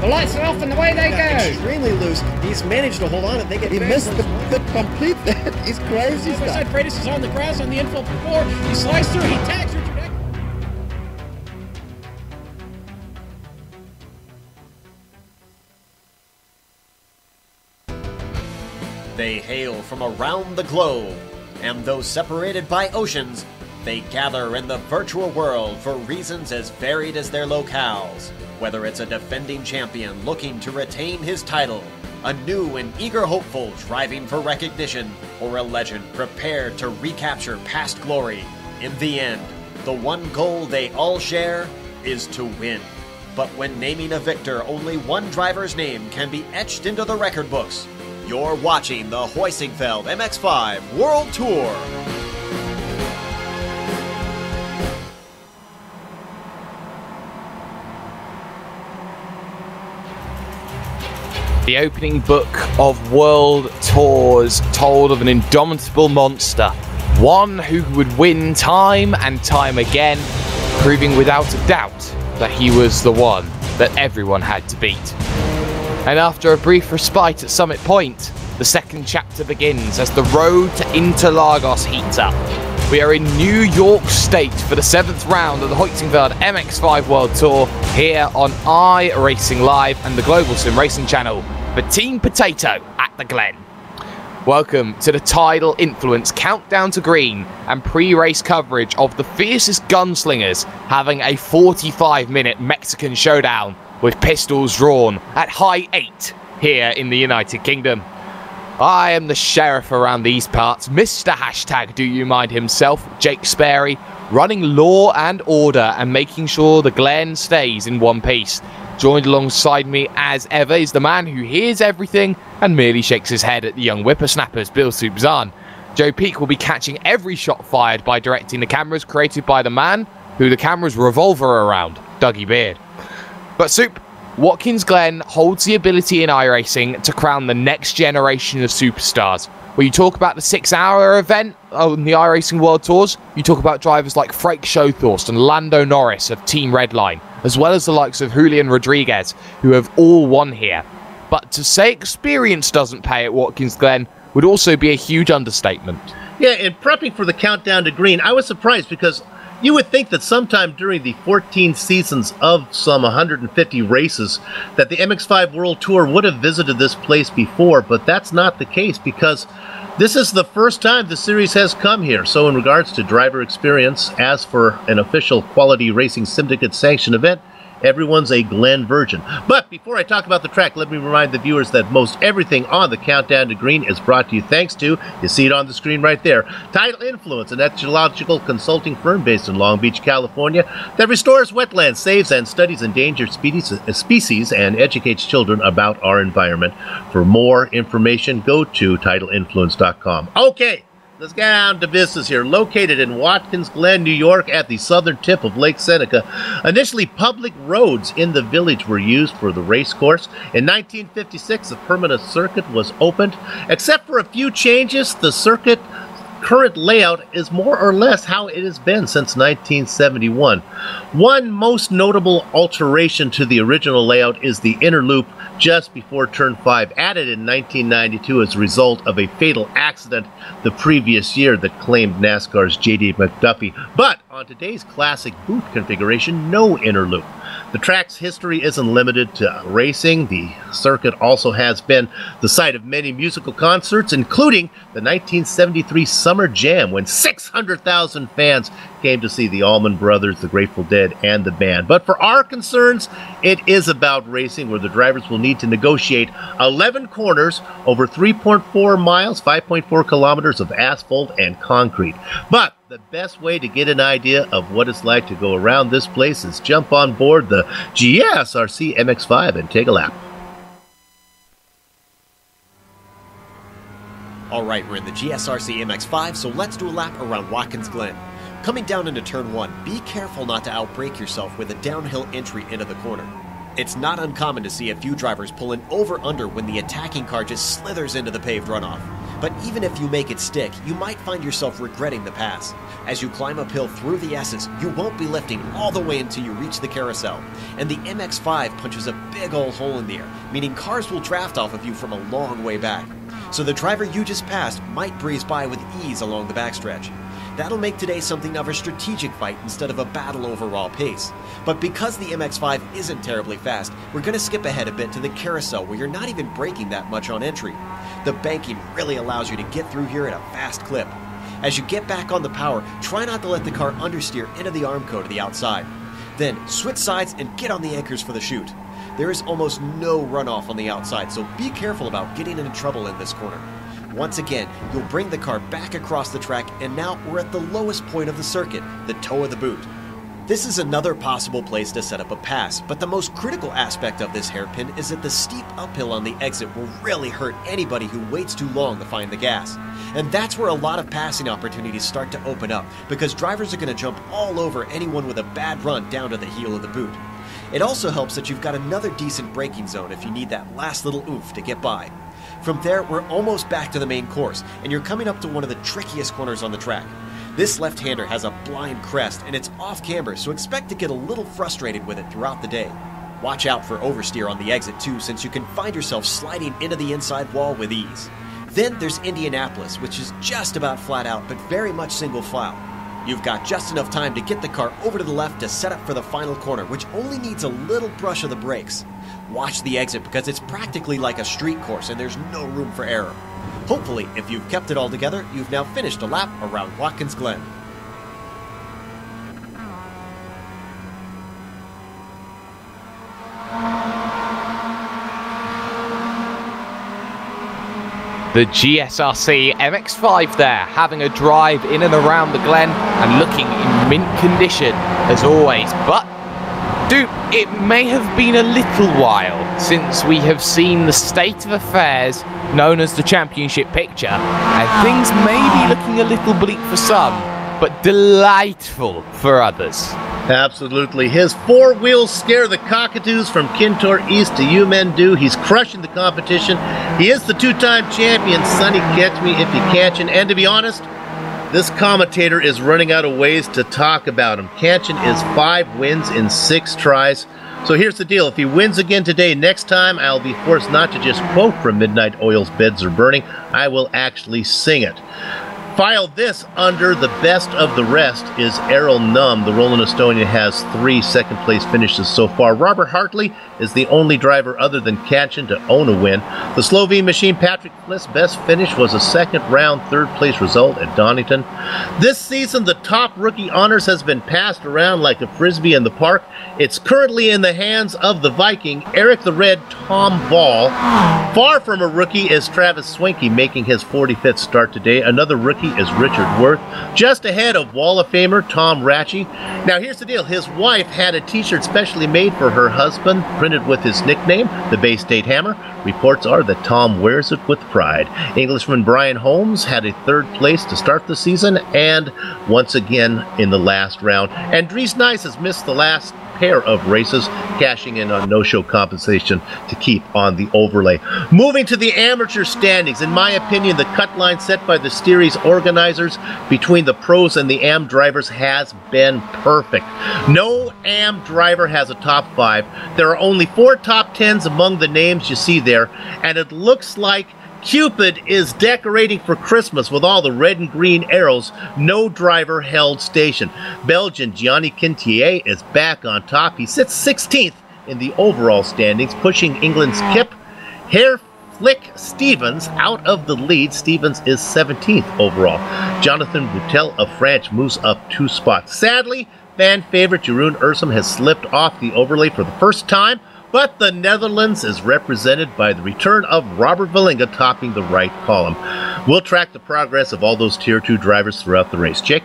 lights are off and away they go. Extremely loose. He's managed to hold on and they get. He missed the complete. He's crazy stuff. Side Freitas is on the grass on the infield before. He slides through. He tags Richard. They hail from around the globe, and though separated by oceans, they gather in the virtual world for reasons as varied as their locales. Whether it's a defending champion looking to retain his title, a new and eager hopeful striving for recognition, or a legend prepared to recapture past glory, in the end, the one goal they all share is to win. But when naming a victor, only one driver's name can be etched into the record books. You're watching the Heusinkveld MX-5 World Tour. The opening book of World Tours told of an indomitable monster, one who would win time and time again, proving without a doubt that he was the one that everyone had to beat. And after a brief respite at Summit Point, the second chapter begins as the road to Interlagos heats up. We are in New York State for the 7th round of the Heusinkveld MX-5 World Tour here on iRacing Live and the Global Sim Racing channel for Team Potato at the Glen. Welcome to the Tidal Influence Countdown to Green and pre-race coverage of the fiercest gunslingers having a 45-minute Mexican showdown with pistols drawn at high 8 here in the United Kingdom. I am the sheriff around these parts, Mr. Hashtag Do You Mind himself, Jake Sperry, running law and order and making sure the Glen stays in one piece. Joined alongside me as ever is the man who hears everything and merely shakes his head at the young whippersnappers, Bill Subzan. Joe Peak will be catching every shot fired by directing the cameras created by the man who the cameras revolve around, Dougie Beard. But Soup, Watkins Glen holds the ability in iRacing to crown the next generation of superstars. When you talk about the 6-hour event on the iRacing World Tours, you talk about drivers like Frank Schothorst and Lando Norris of Team Redline, as well as the likes of Julian Rodriguez, who have all won here. But to say experience doesn't pay at Watkins Glen would also be a huge understatement. Yeah, in prepping for the countdown to green, I was surprised because you would think that sometime during the 14 seasons of some 150 races that the MX-5 World Tour would have visited this place before, but that's not the case because this is the first time the series has come here. So in regards to driver experience, as for an official quality racing Sim-dicate sanctioned event, everyone's a Glen virgin. But before I talk about the track, let me remind the viewers that most everything on the Countdown to Green is brought to you thanks to, you see it on the screen right there, Tidal Influence, an ecological consulting firm based in Long Beach, California, that restores wetlands, saves and studies endangered species, and educates children about our environment. For more information, go to TidalInfluence.com. Okay. Let's get down to business here. Located in Watkins Glen, New York, at the southern tip of Lake Seneca, initially public roads in the village were used for the race course. In 1956, a permanent circuit was opened. Except for a few changes, the circuit current layout is more or less how it has been since 1971. One most notable alteration to the original layout is the inner loop just before Turn 5, added in 1992 as a result of a fatal accident the previous year that claimed NASCAR's J.D. McDuffie. But on today's classic boot configuration, no inner loop. The track's history isn't limited to racing. The circuit also has been the site of many musical concerts, including the 1973 Summer Jam, when 600,000 fans came to see the Allman Brothers, the Grateful Dead, and the band. But for our concerns, it is about racing, where the drivers will need to negotiate 11 corners over 3.4 miles, 5.4 kilometers of asphalt and concrete. But the best way to get an idea of what it's like to go around this place is jump on board the GSRC MX-5 and take a lap. Alright, we're in the GSRC MX-5, so let's do a lap around Watkins Glen. Coming down into turn 1, be careful not to outbrake yourself with a downhill entry into the corner. It's not uncommon to see a few drivers pull an over-under when the attacking car just slithers into the paved runoff. But even if you make it stick, you might find yourself regretting the pass. As you climb uphill through the S's, you won't be lifting all the way until you reach the carousel. And the MX-5 punches a big old hole in the air, meaning cars will draft off of you from a long way back. So the driver you just passed might breeze by with ease along the backstretch. That'll make today something of a strategic fight instead of a battle over raw pace. But because the MX-5 isn't terribly fast, we're going to skip ahead a bit to the carousel where you're not even braking that much on entry. The banking really allows you to get through here at a fast clip. As you get back on the power, try not to let the car understeer into the armco to the outside. Then switch sides and get on the anchors for the chute. There is almost no runoff on the outside, so be careful about getting into trouble in this corner. Once again, you'll bring the car back across the track, and now we're at the lowest point of the circuit, the toe of the boot. This is another possible place to set up a pass, but the most critical aspect of this hairpin is that the steep uphill on the exit will really hurt anybody who waits too long to find the gas. And that's where a lot of passing opportunities start to open up, because drivers are going to jump all over anyone with a bad run down to the heel of the boot. It also helps that you've got another decent braking zone if you need that last little oomph to get by. From there, we're almost back to the main course, and you're coming up to one of the trickiest corners on the track. This left-hander has a blind crest, and it's off camber, so expect to get a little frustrated with it throughout the day. Watch out for oversteer on the exit too, since you can find yourself sliding into the inside wall with ease. Then there's Indianapolis, which is just about flat out, but very much single file. You've got just enough time to get the car over to the left to set up for the final corner, which only needs a little brush of the brakes. Watch the exit because it's practically like a street course and there's no room for error. Hopefully, if you've kept it all together, you've now finished a lap around Watkins Glen. The GSRC MX-5 there, having a drive in and around the Glen and looking in mint condition as always. But, Dupe, it may have been a little while since we have seen the state of affairs known as the championship picture, and things may be looking a little bleak for some, but delightful for others. Absolutely. His four wheels scare the cockatoos from Kintor East to Umendu. He's crushing the competition. He is the two-time champion, Sonny Catch Me If You Catchin'. And to be honest, this commentator is running out of ways to talk about him. Catchin is 5 wins in 6 tries. So here's the deal. If he wins again today, next time I'll be forced not to just quote from Midnight Oil's Beds Are Burning. I will actually sing it. File this under the best of the rest is Errol Numb. The Rolling Estonian has 3 second-place finishes so far. Robert Hartley is the only driver other than Catchin to own a win. The Slovene machine Patrick Fliss' best finish was a second-round third-place result at Donington. This season, the top rookie honors has been passed around like a frisbee in the park. It's currently in the hands of the Viking, Eric the Red Tom Ball. Far from a rookie is Travis Swinky, making his 45th start today. Another rookie is Richard Worth, just ahead of Wall of Famer Tom Ratchey. Now here's the deal. His wife had a t-shirt specially made for her husband, printed with his nickname, the Bay State Hammer. Reports are that Tom wears it with pride. Englishman Brian Holmes had a 3rd place to start the season, and once again in the last round. And Dries Nice has missed the last pair of races, cashing in on no-show compensation to keep on the overlay. Moving to the amateur standings, in my opinion, the cut line set by the series organizers between the pros and the AM drivers has been perfect. No AM driver has a top 5. There are only 4 top 10s among the names you see there, and it looks like Cupid is decorating for Christmas with all the red and green arrows. No driver held station. Belgian Gianni Quintier is back on top. He sits 16th in the overall standings, pushing England's Kip Flick Stevens out of the lead. Stevens is 17th overall. Jonathan Boutel of France moves up 2 spots. Sadly, fan favorite Jeroen Ursum has slipped off the overlay for the first time, but the Netherlands is represented by the return of Robert Valinga topping the right column. We'll track the progress of all those Tier 2 drivers throughout the race. Jake?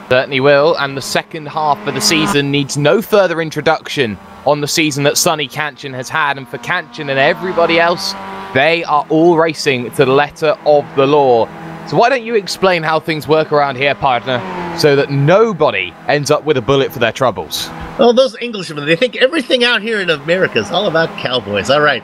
Certainly will, and the second half of the season needs no further introduction on the season that Sonny Catchin has had, and for Catchin and everybody else, they are all racing to the letter of the law. So why don't you explain how things work around here, partner, so that nobody ends up with a bullet for their troubles? Oh, those Englishmen, they think everything out here in America is all about cowboys. All right.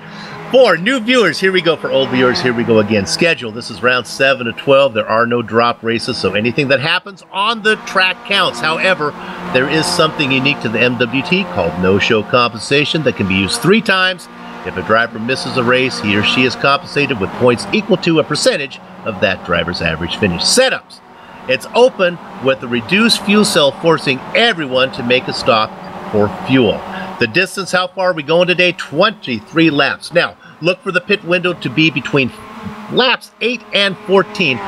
For new viewers, here we go. For old viewers, here we go again. Schedule. This is round 7 of 12. There are no drop races, so anything that happens on the track counts. However, there is something unique to the MWT called no-show compensation that can be used 3 times. If a driver misses a race, he or she is compensated with points equal to a percentage of that driver's average finish. Setups. It's open with a reduced fuel cell, forcing everyone to make a stop for fuel. The distance, how far are we going today? 23 laps. Now, look for the pit window to be between laps 8 and 14.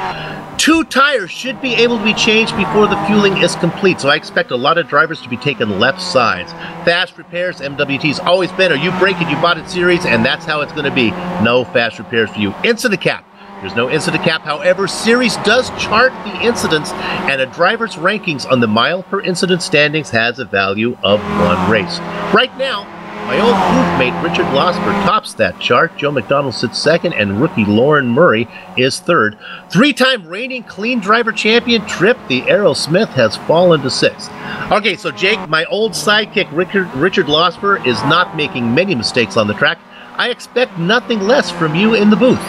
2 tires should be able to be changed before the fueling is complete, so I expect a lot of drivers to be taking left sides. Fast repairs, MWT's always been, or you break it, you bought it series, and that's how it's going to be. No fast repairs for you. Incident cap. There's no incident cap. However, Series does chart the incidents, and a driver's rankings on the mile per incident standings has a value of 1 race. Right now, my old groupmate Richard Losper tops that chart. Joe McDonald sits 2nd, and rookie Lauren Murray is 3rd. 3-time reigning clean driver champion Tripp the Arrow Smith has fallen to 6th. Okay, so Jake, my old sidekick Richard Losper is not making many mistakes on the track. I expect nothing less from you in the booth.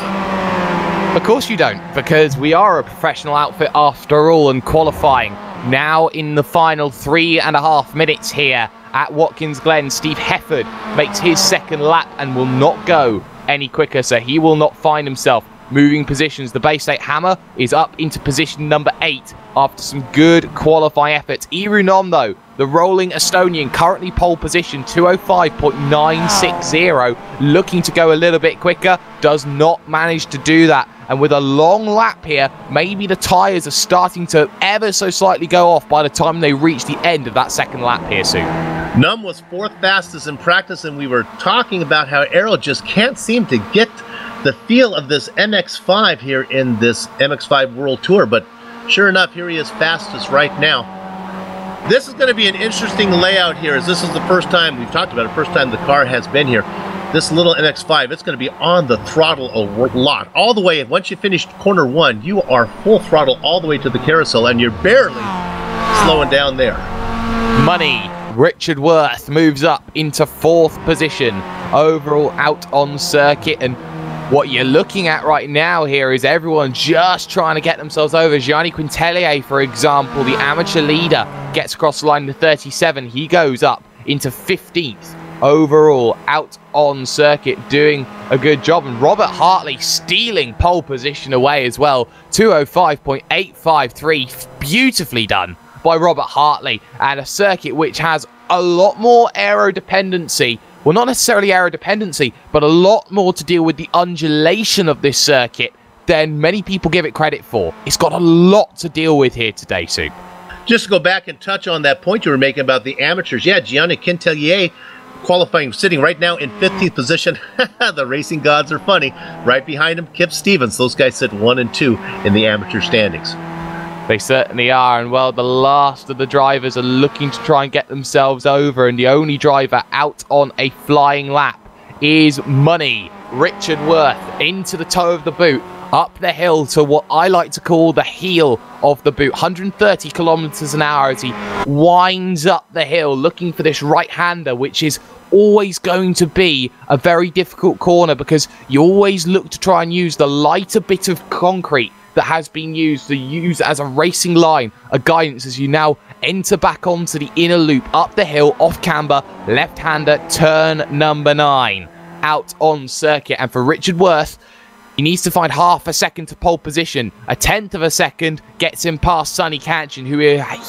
Of course you don't, because we are a professional outfit after all, and qualifying now in the final 3.5 minutes here at Watkins Glen. Steve Hefford makes his 2nd lap and will not go any quicker, so he will not find himself moving positions. The Bay State Hammer is up into position number 8 after some good qualifying efforts. Irunom, though, the rolling Estonian, currently pole position 205.960, looking to go a little bit quicker, does not manage to do that. And with a long lap here, maybe the tyres are starting to ever so slightly go off by the time they reach the end of that second lap here soon. Num was 4th fastest in practice, and we were talking about how Arrow just can't seem to get the feel of this MX-5 here in this MX-5 World Tour, but sure enough, here he is fastest right now. This is going to be an interesting layout here, as this is the first time, we've talked about it, first time the car has been here. This little MX-5, it's going to be on the throttle a lot. All the way, once you finish corner 1, you are full throttle all the way to the carousel, and you're barely slowing down there. Money. Richard Worth moves up into 4th position overall out on circuit, and what you're looking at right now here is everyone just trying to get themselves over. Gianni Quintelier, for example, the amateur leader, gets across the line to 37. He goes up into 15th overall out on circuit, doing a good job. And Robert Hartley stealing pole position away as well. 205.853. Beautifully done by Robert Hartley, and a circuit which has a lot more aero dependency. Well, not necessarily aero dependency, but a lot more to deal with the undulation of this circuit than many people give it credit for. It's got a lot to deal with here today, Sue. Just to go back and touch on that point you were making about the amateurs. Yeah, Gianni Quintelier qualifying, sitting right now in 15th position. The racing gods are funny. Right behind him, Kip Stevens. Those guys sit 1 and 2 in the amateur standings. They certainly are, and well, the last of the drivers are looking to try and get themselves over, and the only driver out on a flying lap is Money. Richard Worth into the toe of the boot, up the hill to what I like to call the heel of the boot, 130 kilometers an hour as he winds up the hill looking for this right-hander, which is always going to be a very difficult corner because you always look to try and use the lighter bit of concrete that has been used as a racing line, a guidance as you now enter back onto the inner loop, up the hill, off camber, left-hander, turn number 9, out on circuit. And for Richard Worth, he needs to find half a second to pole position. A 1/10 of a second gets him past Sonny Kanchin, who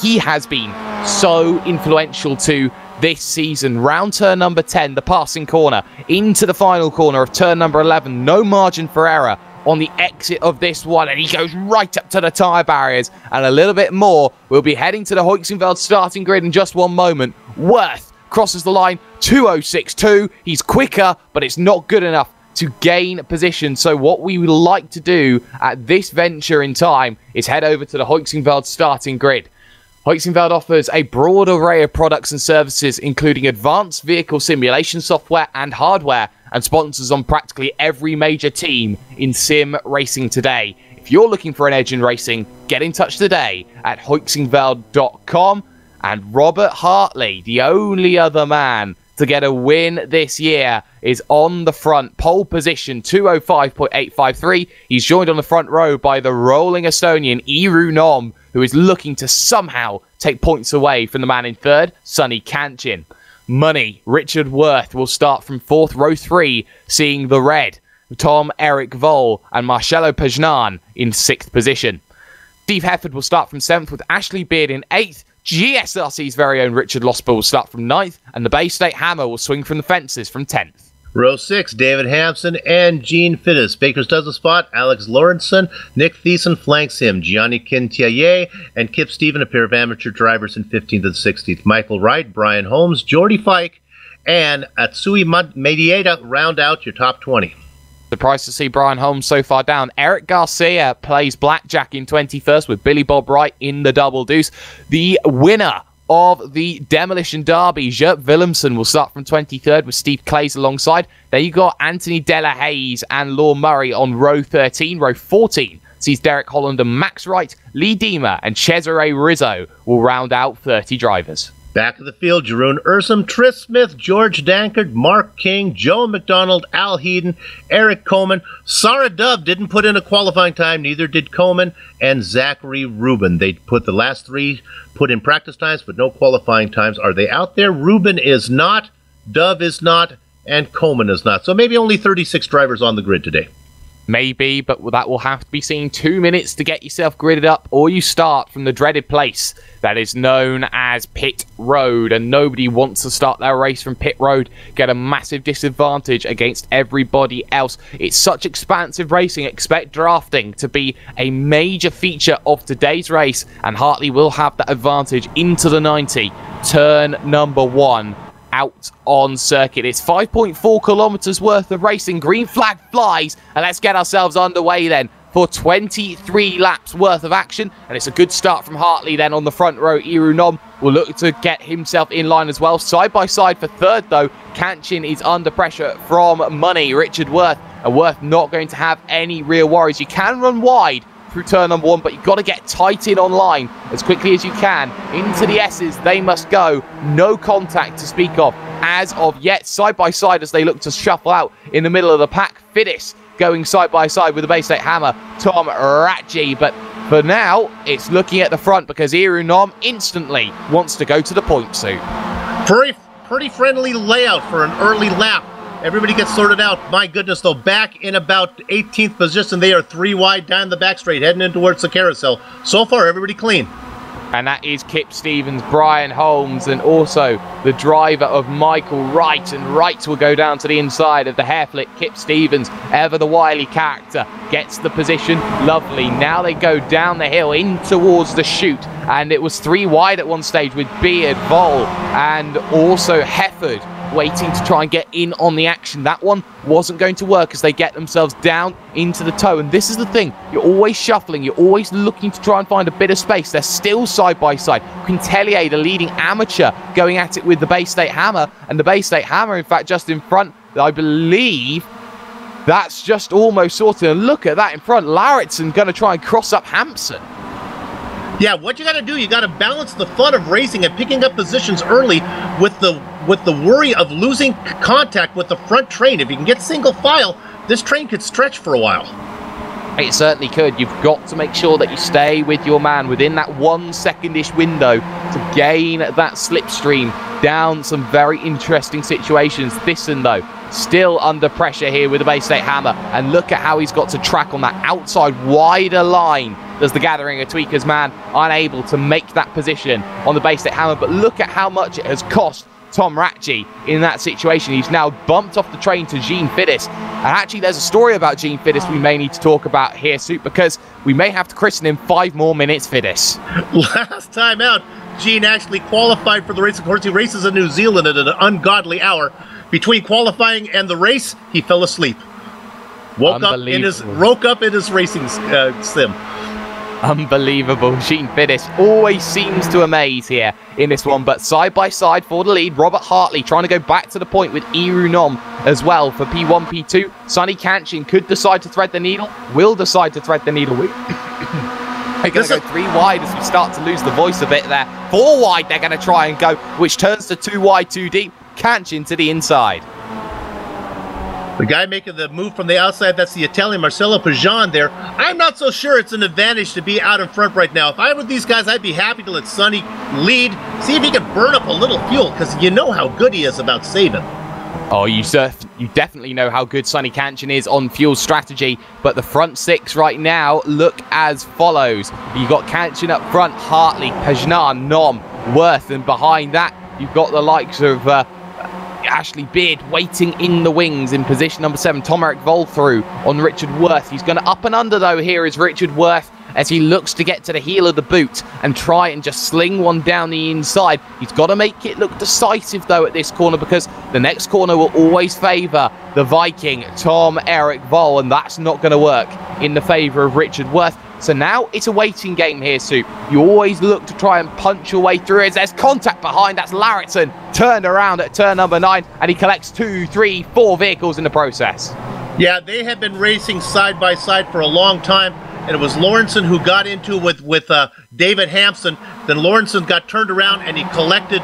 he has been so influential to this season. Round turn number 10, the passing corner, into the final corner of turn number 11. No margin for error on the exit of this one, and he goes right up to the tyre barriers, and a little bit more. We'll be heading to the Heusinkveld starting grid in just one moment. Worth crosses the line, 2:06.2. He's quicker, but it's not good enough to gain position. So what we would like to do at this venture in time is head over to the Heusinkveld starting grid. Heusinkveld offers a broad array of products and services, including advanced vehicle simulation software and hardware, and sponsors on practically every major team in sim racing today. If you're looking for an edge in racing, get in touch today at heusinkveld.com. And Robert Hartley, the only other man to get a win this year, is on the front, pole position 205.853. He's joined on the front row by the rolling Estonian Iru Nom, who is looking to somehow take points away from the man in 3rd, Sonny Kanchin. Money, Richard Worth will start from 4th, row 3, seeing the red. Tom Eric Vol and Marcello Pejnan in 6th position. Steve Hefford will start from 7th, with Ashley Beard in 8th. GSRC's very own Richard Losper will start from 9th, and the Bay State Hammer will swing from the fences from 10th. Row 6, David Hampson and Gene Fittis. Bakers does a spot. Alex Lawrenson, Nick Thiessen flanks him. Gianni Quintelier and Kip Steven, a pair of amateur drivers in 15th and 16th. Michael Wright, Brian Holmes, Jordy Fike, and Atsui Mediata round out your top 20. Surprised to see Brian Holmes so far down. Eric Garcia plays blackjack in 21st with Billy Bob Wright in the double deuce. The winner of the Demolition Derby, Gert Willemsen, will start from 23rd with Steve Clays alongside. There you got Anthony Della Hayes and Law Murray on row 13. Row 14 sees Derek Holland and Max Wright. Lee Deemer and Cesare Rizzo will round out 30 drivers. Back of the field, Jeroen Ursum, Tris Smith, George Dankert, Mark King, Joe McDonald, Al Heaton, Eric Coleman. Sarah Dove didn't put in a qualifying time, neither did Coleman, and Zachary Rubin. They put the last 3 put in practice times, but no qualifying times. Are they out there? Rubin is not, Dove is not, and Coleman is not. So maybe only 36 drivers on the grid today. Maybe, but that will have to be seen. 2 minutes to get yourself gridded up, or you start from the dreaded place that is known as Pit Road, and nobody wants to start their race from Pit Road, get a massive disadvantage against everybody else. It's such expansive racing. Expect drafting to be a major feature of today's race, and Hartley will have that advantage into the 90. Turn number 1. Out on circuit. It's 5.4 kilometers worth of racing. Green flag flies, and let's get ourselves underway then for 23 laps worth of action. And it's a good start from Hartley then on the front row. Iru Nom will look to get himself in line as well. Side by side for third though, Kanchin is under pressure from Money, Richard Worth, and Worth not going to have any real worries. You can run wide through turn number 1, but you've got to get tight in on line as quickly as you can. Into the S's they must go. No contact to speak of as of yet. Side by side as they look to shuffle out in the middle of the pack. Fiddis going side by side with the Bay State Hammer, Tom Ratji. But for now, it's looking at the front because Iru Nom instantly wants to go to the point suit. Pretty friendly layout for an early lap. Everybody gets sorted out. My goodness, though, back in about 18th position. They are 3 wide down the back straight, heading in towards the carousel. So far, everybody clean. And that is Kip Stevens, Brian Holmes, and also the driver of Michael Wright. And Wright will go down to the inside of the hair flick. Kip Stevens, ever the wily character, gets the position. Lovely. Now they go down the hill in towards the chute. And it was 3 wide at one stage with Beard, Vol, and also Hefford waiting to try and get in on the action. That one wasn't going to work as they get themselves down into the toe. And this is the thing, you're always shuffling, you're always looking to try and find a bit of space. They're still side by side. Quintelier, the leading amateur, going at it with the Bay State Hammer, and the Bay State Hammer, in fact, just in front, I believe that's just almost sorted. And look at that in front, Larrittson going to try and cross up Hampson. Yeah, what you got to do, you got to balance the fun of racing and picking up positions early with the worry of losing contact with the front train. If you can get single file, this train could stretch for a while. It certainly could. You've got to make sure that you stay with your man within that 1 second-ish window to gain that slipstream down some very interesting situations. Thyssen, though, still under pressure here with the Bay State Hammer. And look at how he's got to track on that outside wider line. Does the Gathering of Tweakers man unable to make that position on the Bay State Hammer. But look at how much it has cost Tom Ratji in that situation. He's now bumped off the train to Gene Fiddis. And actually, there's a story about Gene Fiddis we may need to talk about here, Soup, because we may have to christen him 5 more minutes Fiddis. Last time out, Gene actually qualified for the race. Of course, he races in New Zealand at an ungodly hour. Between qualifying and the race, he fell asleep. Woke up in his racing sim. Unbelievable. Gene Fiddis always seems to amaze here in this one, but side by side for the lead, Robert Hartley trying to go back to the point with Iru Nom as well for P1, P2. Sonny Kanchin could decide to thread the needle, will decide to thread the needle. They're going to go 3 wide as we start to lose the voice a bit there. 4 wide they're going to try and go, which turns to 2 wide, 2 deep. Kanchin to the inside. The guy making the move from the outside, that's the Italian Marcelo Pajan there. I'm not so sure it's an advantage to be out in front right now. If I were these guys, I'd be happy to let Sonny lead, see if he can burn up a little fuel, because you know how good he is about saving. Oh, you definitely know how good Sonny Kanchin is on fuel strategy, but the front 6 right now look as follows. You've got Kanchin up front, Hartley, Pajnar, Nom, Worth, and behind that, you've got the likes of Ashley Beard waiting in the wings in position number 7. Tom-Erik Vol through on Richard Worth. He's going to up and under, though. Here is Richard Worth as he looks to get to the heel of the boot and try and just sling one down the inside. He's got to make it look decisive, though, at this corner, because the next corner will always favour the Viking, Tom-Erik Vol, and that's not going to work in the favour of Richard Worth. So now it's a waiting game here, Soup. You always look to try and punch your way through it. There's contact behind. That's Larrittson turned around at turn number 9, and he collects 2, 3, 4 vehicles in the process. Yeah, they have been racing side by side for a long time, and it was Lawrenson who got into it with David Hampson. Then Lawrenson got turned around, and he collected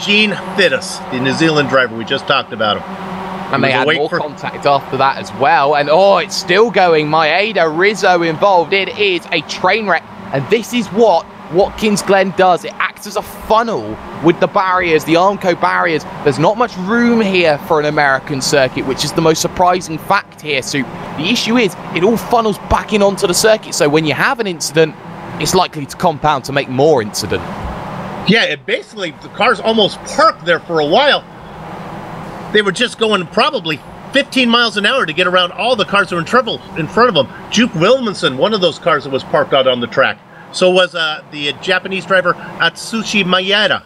Gene Fiddis, the New Zealand driver. We just talked about him. And they had more contact after that as well. And oh, it's still going. Maeda Rizzo involved. It is a train wreck. And this is what Watkins Glen does. It acts as a funnel with the barriers, the Armco barriers. There's not much room here for an American circuit, which is the most surprising fact here, Soup. The issue is, it all funnels back in onto the circuit, so when you have an incident, it's likely to compound to make more incident. Yeah, it basically, the cars almost parked there for a while. They were just going probably 15 miles an hour to get around all the cars that were in trouble in front of them. Juke Wilmanson, one of those cars that was parked out on the track. So was the Japanese driver Atsushi Maeda.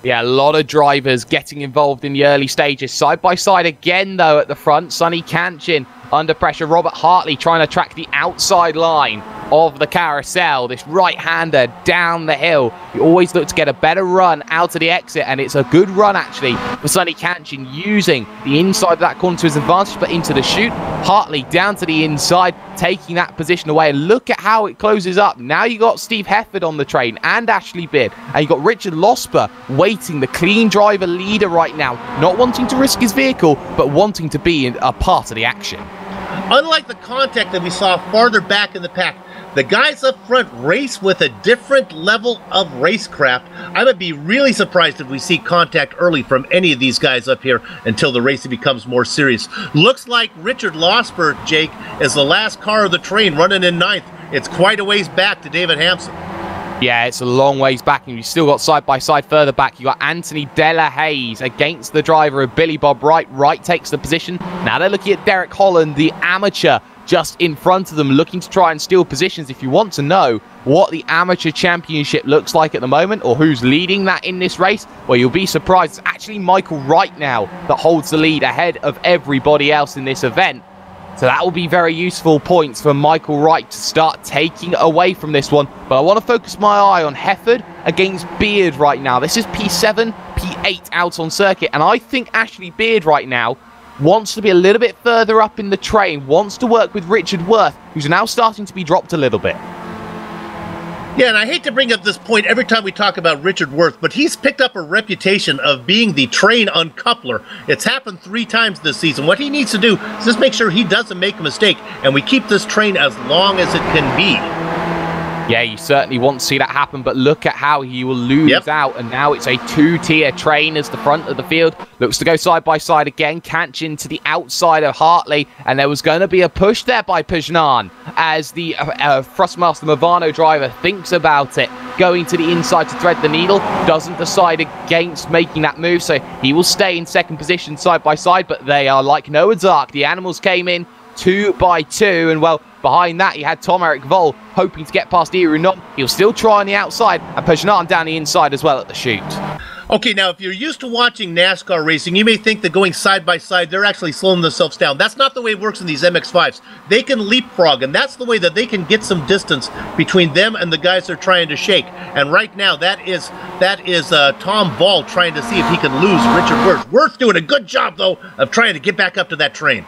Yeah, a lot of drivers getting involved in the early stages. Side by side again, though, at the front. Sonny Kanchin under pressure. Robert Hartley trying to track the outside line of the carousel. This right-hander down the hill. You always look to get a better run out of the exit, and it's a good run, actually, for Sonny Kanchin, using the inside of that corner to his advantage, but into the chute. Hartley down to the inside, taking that position away. And look at how it closes up. Now you got Steve Hefford on the train and Ashley Beard, and you got Richard Losper waiting, the clean driver leader right now, not wanting to risk his vehicle, but wanting to be a part of the action. Unlike the contact that we saw farther back in the pack, the guys up front race with a different level of racecraft. I would be really surprised if we see contact early from any of these guys up here until the racing becomes more serious. Looks like Richard Losper, Jake, is the last car of the train running in 9th. It's quite a ways back to David Hampson. Yeah, it's a long ways back, and you've still got side-by-side further back. You got Anthony Della Hayes against the driver of Billy Bob Wright. Wright takes the position. Now they're looking at Derek Holland, the amateur, just in front of them, looking to try and steal positions. If you want to know what the amateur championship looks like at the moment, or who's leading that in this race, well, you'll be surprised. It's actually Michael Wright now that holds the lead ahead of everybody else in this event. So that will be very useful points for Michael Wright to start taking away from this one. But I want to focus my eye on Hefford against Beard right now. This is P7, P8 out on circuit. And I think Ashley Beard right now wants to be a little bit further up in the train, wants to work with Richard Worth, who's now starting to be dropped a little bit. Yeah, and I hate to bring up this point every time we talk about Richard Worth, but he's picked up a reputation of being the train uncoupler. It's happened 3 times this season. What he needs to do is just make sure he doesn't make a mistake, and we keep this train as long as it can be. Yeah, you certainly want to see that happen, but look at how he will lose out, and now it's a 2-tier train as the front of the field looks to go side by side again. Kanchin to the outside of Hartley, and there was going to be a push there by Pajnan as the Thrustmaster Movano driver thinks about it, going to the inside to thread the needle, doesn't decide against making that move, so he will stay in second position side by side, but they are like Noah's Ark. The animals came in 2 by 2, and well, behind that, you had Tom-Erik Voll hoping to get past Iru Nom. He'll still try on the outside, and Pajnan down the inside as well at the chute. Okay, now, if you're used to watching NASCAR racing, you may think that going side by side, they're actually slowing themselves down. That's not the way it works in these MX-5s. They can leapfrog, and that's the way that they can get some distance between them and the guys they're trying to shake. And right now, that is Tom Voll trying to see if he can lose Richard Worth. Worth's doing a good job, though, of trying to get back up to that train.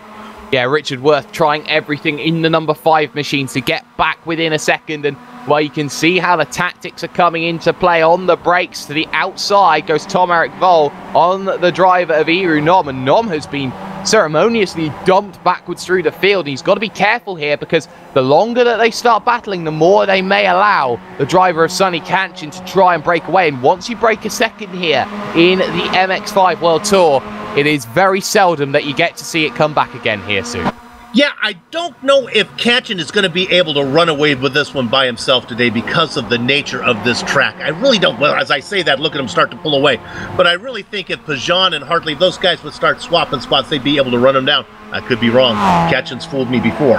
Yeah, Richard Worth trying everything in the number 5 machine to get back within a second, and well, you can see how the tactics are coming into play. On the brakes to the outside goes Tom-Erik Voll on the driver of Iru Nom, and Nom has been ceremoniously dumped backwards through the field. And he's got to be careful here, because the longer that they start battling, the more they may allow the driver of Sonny Kanchin to try and break away. And once you break a second here in the MX-5 World Tour, it is very seldom that you get to see it come back again here soon. Yeah, I don't know if Kanchin is going to be able to run away with this one by himself today because of the nature of this track. I really don't. Well, as I say that, look at him start to pull away. But I really think if Pajnan and Hartley, those guys would start swapping spots, they'd be able to run him down. I could be wrong. Kanchin's fooled me before.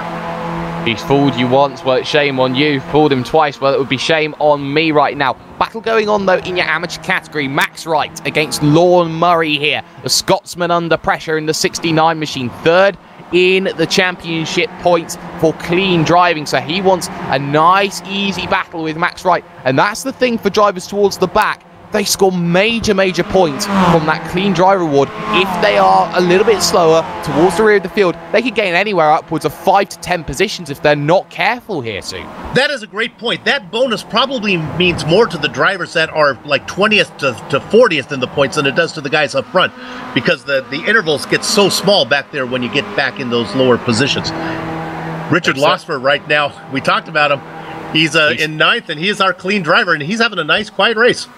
He's fooled you once, well, it's shame on you. Fooled him twice, well, it would be shame on me right now. Battle going on, though, in your amateur category. Max Wright against Lorne Murray here. The Scotsman under pressure in the 69 machine. Third in the championship points for clean driving. So he wants a nice, easy battle with Max Wright. And that's the thing for drivers towards the back. They score major points from that clean driver award. If they are a little bit slower towards the rear of the field, they could gain anywhere upwards of 5 to 10 positions if they're not careful here soon. That is a great point. That bonus probably means more to the drivers that are like 20th to 40th in the points than it does to the guys up front, because the intervals get so small back there when you get back in those lower positions. Richard Losper right now, we talked about him. He's in 9th, and he is our clean driver, and he's having a nice, quiet race.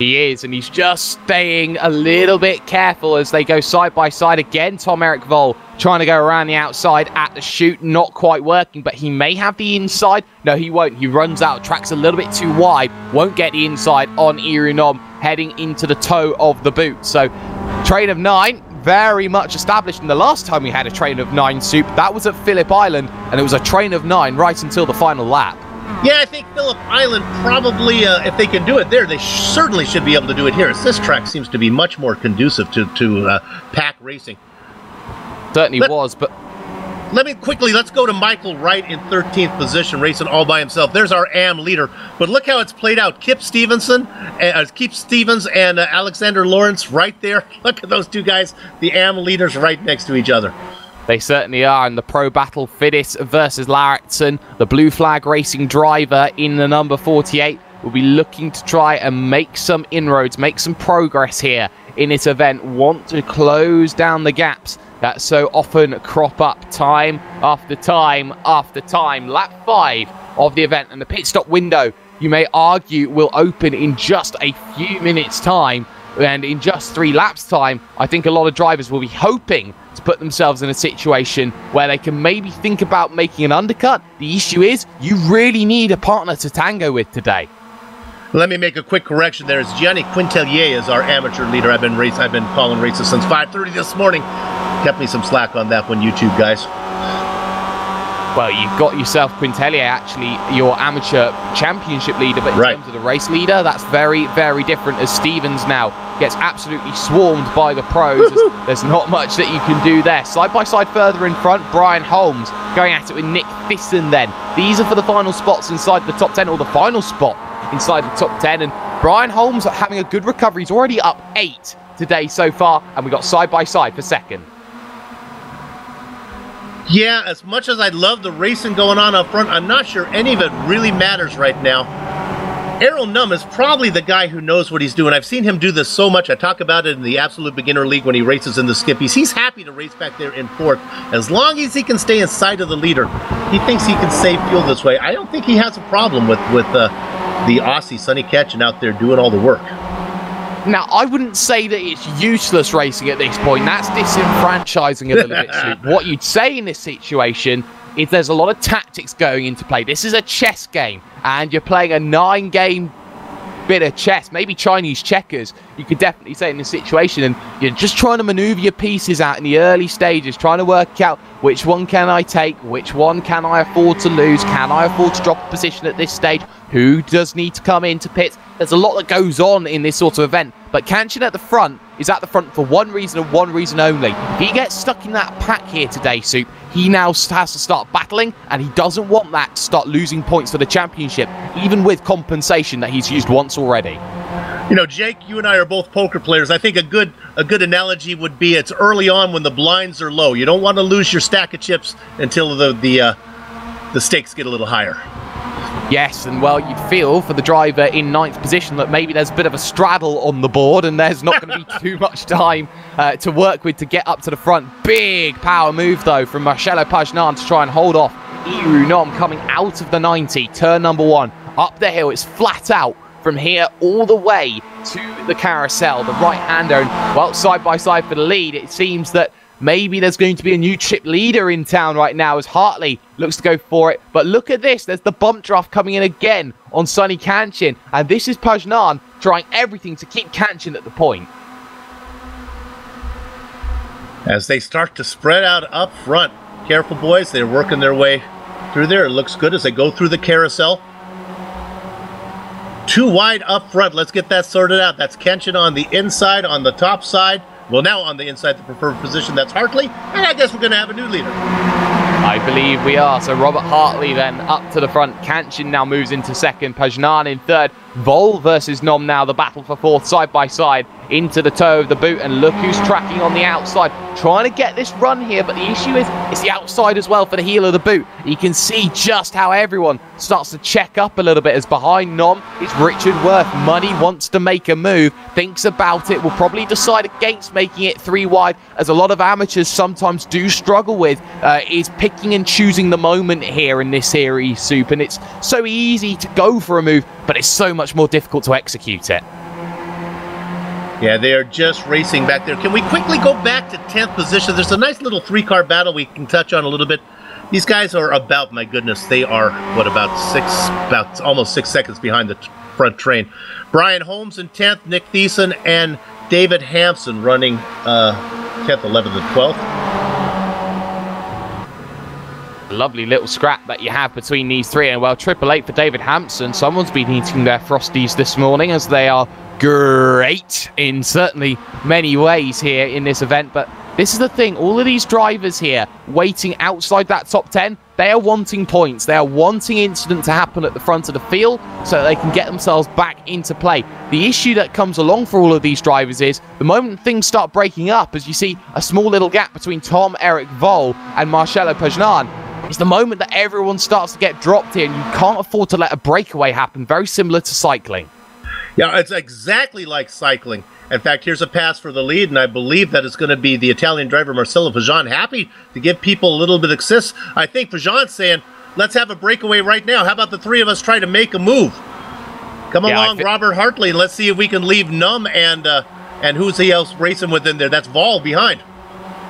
He is, and he's just staying a little bit careful as they go side by side again. Tom-Erik Voll trying to go around the outside at the chute, not quite working, but he may have the inside. No, he won't. He runs out, tracks a little bit too wide, won't get the inside on Irunom, heading into the toe of the boot. So, train of 9, very much established. And the last time we had a train of 9 soup, that was at Phillip Island, and it was a train of 9 right until the final lap. Yeah, I think Phillip Island probably, if they can do it there, they certainly should be able to do it here. As this track seems to be much more conducive to pack racing. Certainly was, but... Let's go to Michael Wright in 13th position, racing all by himself. There's our AM leader. But look how it's played out. Kip Stevens and Alexander Lawrence right there. Look at those two guys, the AM leaders right next to each other. They certainly are. And the Pro Battle Fiddis versus Larrickson, the Blue Flag Racing driver in the number 48, will be looking to try and make some inroads, make some progress here in this event. Want to close down the gaps that so often crop up time after time after time. Lap 5 of the event, and the pit stop window, you may argue, will open in just a few minutes' time. And in just 3 laps' time, I think a lot of drivers will be hoping to put themselves in a situation where they can maybe think about making an undercut. The issue is, you really need a partner to tango with today. Let me make a quick correction there. It's Gianni Quintelier is our amateur leader. I've been calling races since 5:30 this morning. Kept me some slack on that one, YouTube guys. Well, you've got yourself Quintelier, actually, your amateur championship leader, but in terms of the race leader, that's very, very different, as Stevens now gets absolutely swarmed by the pros. There's not much that you can do there. Side by side further in front, Brian Holmes going at it with Nick Thyssen then. These are for the final spots inside the top 10, or the final spot inside the top 10, and Brian Holmes having a good recovery. He's already up 8 today so far, and we got side by side for second. Yeah, as much as I love the racing going on up front, I'm not sure any of it really matters right now. Errol Numm is probably the guy who knows what he's doing. I've seen him do this so much. I talk about it in the Absolute Beginner League when he races in the Skippies. He's happy to race back there in 4th. As long as he can stay inside of the leader, he thinks he can save fuel this way. I don't think he has a problem with the Aussie Sonny Ketchen out there doing all the work. Now, I wouldn't say that it's useless racing at this point. That's disenfranchising a little bit, Soup. What you'd say in this situation is there's a lot of tactics going into play. This is a chess game, and you're playing a 9-game bit of chess, maybe Chinese checkers, you could definitely say in this situation, and you're just trying to maneuver your pieces out in the early stages, trying to work out which one can I take, which one can I afford to lose, can I afford to drop a position at this stage, who does need to come into pits. There's a lot that goes on in this sort of event, but Kanchan at the front is at the front for one reason and one reason only. If he gets stuck in that pack here today, Soup, he now has to start battling, and he doesn't want that to start losing points for the championship, even with compensation that he's used once already. You know, Jake, you and I are both poker players. I think a good analogy would be it's early on when the blinds are low. You don't want to lose your stack of chips until the stakes get a little higher. Yes, and well, you'd feel for the driver in 9th position that maybe there's a bit of a straddle on the board, and there's not going to be too much time to work with to get up to the front. Big power move, though, from Marcelo Pajnan to try and hold off Irunom coming out of the 90, turn number 1. Up the hill, it's flat out from here all the way to the carousel, the right-hander. And, well, side by side for the lead, it seems that maybe there's going to be a new chip leader in town right now as Hartley looks to go for it. But look at this. There's the bump draft coming in again on Sonny Kanchan. And this is Pajnan trying everything to keep Kanchan at the point. As they start to spread out up front. Careful, boys. They're working their way through there. It looks good as they go through the carousel. Too wide up front. Let's get that sorted out. That's Kanchan on the inside, on the top side. Well, now on the inside, the preferred position, that's Hartley. And I guess we're going to have a new leader. I believe we are. So Robert Hartley then up to the front. Kanchan now moves into second. Pajnan in third. Voll versus Nom now. The battle for 4th, side by side into the toe of the boot. And look who's tracking on the outside. Trying to get this run here. But the issue is it's the outside as well for the heel of the boot. You can see just how everyone starts to check up a little bit as behind Nom is Richard Worth. Money wants to make a move. Thinks about it. Will probably decide against making it 3 wide, as a lot of amateurs sometimes do struggle with, is picking and choosing the moment here in this series, Soup. And it's so easy to go for a move, but it's so much more difficult to execute it. Yeah, they are just racing back there. Can we quickly go back to 10th position? There's a nice little 3-car battle we can touch on a little bit. These guys are about, my goodness, they are, what, about almost 6 seconds behind the front train. Brian Holmes in 10th, Nick Thiessen, and David Hampson running 10th, 11th, and 12th. Lovely little scrap that you have between these three. And well, 888 for David Hampson. Someone's been eating their Frosties this morning, as they are great in certainly many ways here in this event. But this is the thing, all of these drivers here waiting outside that top 10, they are wanting points. They are wanting incident to happen at the front of the field so that they can get themselves back into play. The issue that comes along for all of these drivers is the moment things start breaking up, as you see a small little gap between Tom Eric Vol and Marcelo Pajnan, it's the moment that everyone starts to get dropped here, and you can't afford to let a breakaway happen. Very similar to cycling. Yeah, it's exactly like cycling. In fact, here's a pass for the lead, and I believe that it's going to be the Italian driver Marcelo Pajnan, happy to give people a little bit of assist. I think Pajnan's saying, let's have a breakaway right now. How about the three of us try to make a move? Come along, Robert Hartley, and let's see if we can leave Numb and who's he else racing with in there? That's Vol behind.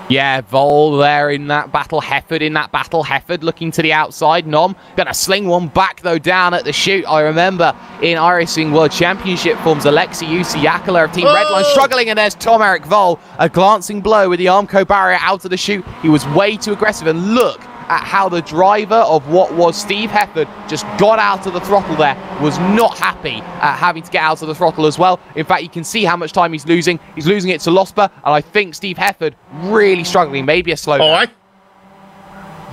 Yeah, Vol there in that battle. Hefford in that battle. Hefford looking to the outside. Nom going to sling one back, though, down at the chute. I remember in iRacing World Championship forms, Alexei Usiakala of Team Redline struggling, and there's Tom Eric Vol. A glancing blow with the Armco barrier out of the chute. He was way too aggressive, and look at how the driver of what was Steve Hefford just got out of the throttle there, was not happy at having to get out of the throttle as well. In fact, you can see how much time he's losing. He's losing it to Losper, and I think Steve Hefford really struggling, maybe a slowdown.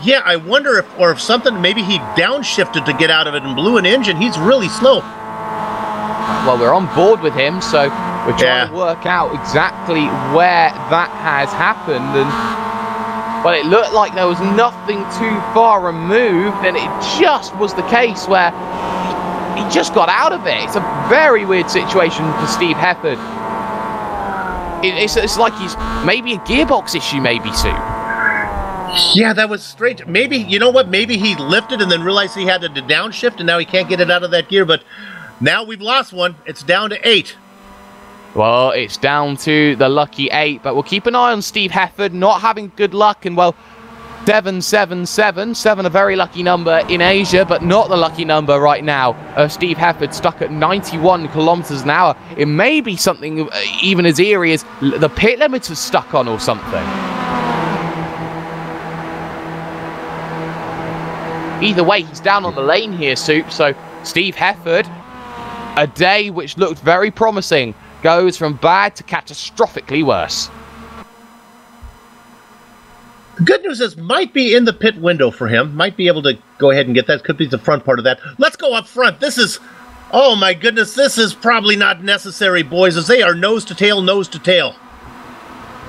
Yeah, I wonder if something, maybe he downshifted to get out of it and blew an engine. He's really slow. Well, we're on board with him, so we're trying to work out exactly where that has happened, and well, it looked like there was nothing too far removed, and it just was the case where he just got out of it. It's a very weird situation for Steve Hefford. It's like he's maybe a gearbox issue, maybe, Sue. Yeah, that was strange. Maybe, you know what, maybe he lifted and then realized he had to downshift, and now he can't get it out of that gear, but now we've lost one. It's down to 8. Well, it's down to the lucky 8, but we'll keep an eye on Steve Hefford not having good luck, and well, 777, 7 a very lucky number in Asia, but not the lucky number right now. Steve Hefford stuck at 91 kilometers an hour. It may be something even as eerie as the pit limiter stuck on or something. Either way, he's down on the lane here, Soup, so Steve Hefford, a day which looked very promising, goes from bad to catastrophically worse. The good news is, might be in the pit window for him. Might be able to go ahead and get that. Could be the front part of that. Let's go up front. This is, oh my goodness, this is probably not necessary, boys, as they are nose to tail, nose to tail.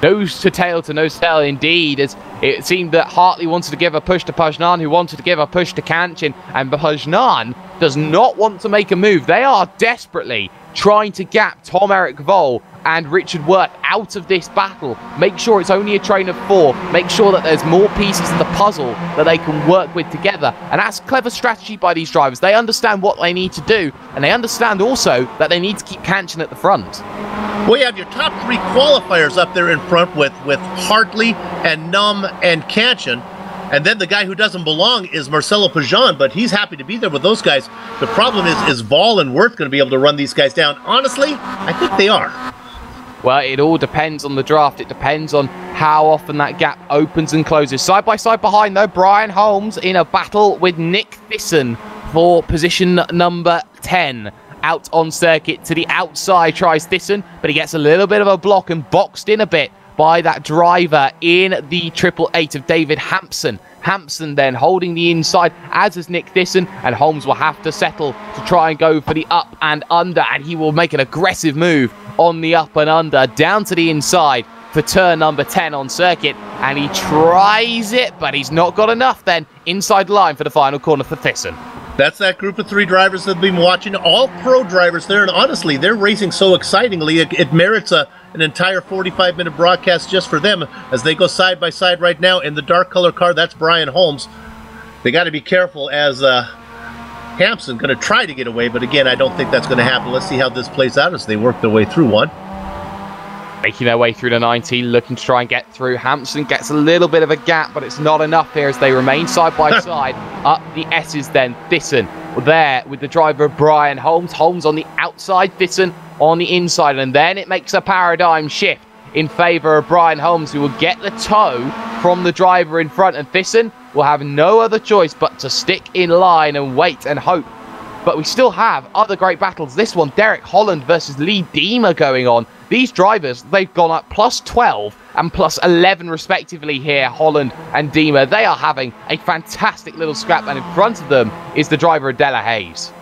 Nose to tail to nose to tail, indeed, as it seemed that Hartley wanted to give a push to Pajnan, who wanted to give a push to Kanchin, and Pajnan does not want to make a move. They are desperately trying to gap Tom Eric Vol and Richard Wirt out of this battle. Make sure it's only a train of 4. Make sure that there's more pieces of the puzzle that they can work with together. And that's clever strategy by these drivers. They understand what they need to do, and they understand also that they need to keep Kanchin at the front. Well, you have your top 3 qualifiers up there in front with Hartley and Numb and Kanchin. And then the guy who doesn't belong is Marcelo Pajnan, but he's happy to be there with those guys. The problem is Vol and Wirth going to be able to run these guys down? Honestly, I think they are. Well, it all depends on the draft. It depends on how often that gap opens and closes. Side by side behind, though, Brian Holmes in a battle with Nick Thiessen for position number 10. Out on circuit to the outside tries Thiessen, but he gets a little bit of a block and boxed in a bit by that driver in the 888 of David Hampson. Hampson then holding the inside, as is Nick Thiessen, and Holmes will have to settle to try and go for the up and under, and he will make an aggressive move on the up and under, down to the inside for turn number 10 on circuit, and he tries it, but he's not got enough then. Inside line for the final corner for Thiessen. That's that group of 3 drivers that have been watching, all pro drivers there, and honestly, they're racing so excitingly, it merits an entire 45-minute broadcast just for them as they go side by side right now in the dark color car. That's Brian Holmes. They got to be careful as Hampson going to try to get away, but again, I don't think that's going to happen. Let's see how this plays out as they work their way through one. Making their way through the 19, looking to try and get through. Hampson gets a little bit of a gap, but it's not enough here as they remain side by side. Up the S's then, Thyssen there with the driver Brian Holmes. Holmes on the outside, Thyssen on the inside, and then it makes a paradigm shift in favour of Brian Holmes, who will get the toe from the driver in front, and Thyssen will have no other choice but to stick in line and wait and hope. But we still have other great battles. This one, Derek Holland versus Lee Deemer going on. These drivers, they've gone up plus 12 and plus 11 respectively here, Holland and Deemer. They are having a fantastic little scrap, and in front of them is the driver Della Hayes.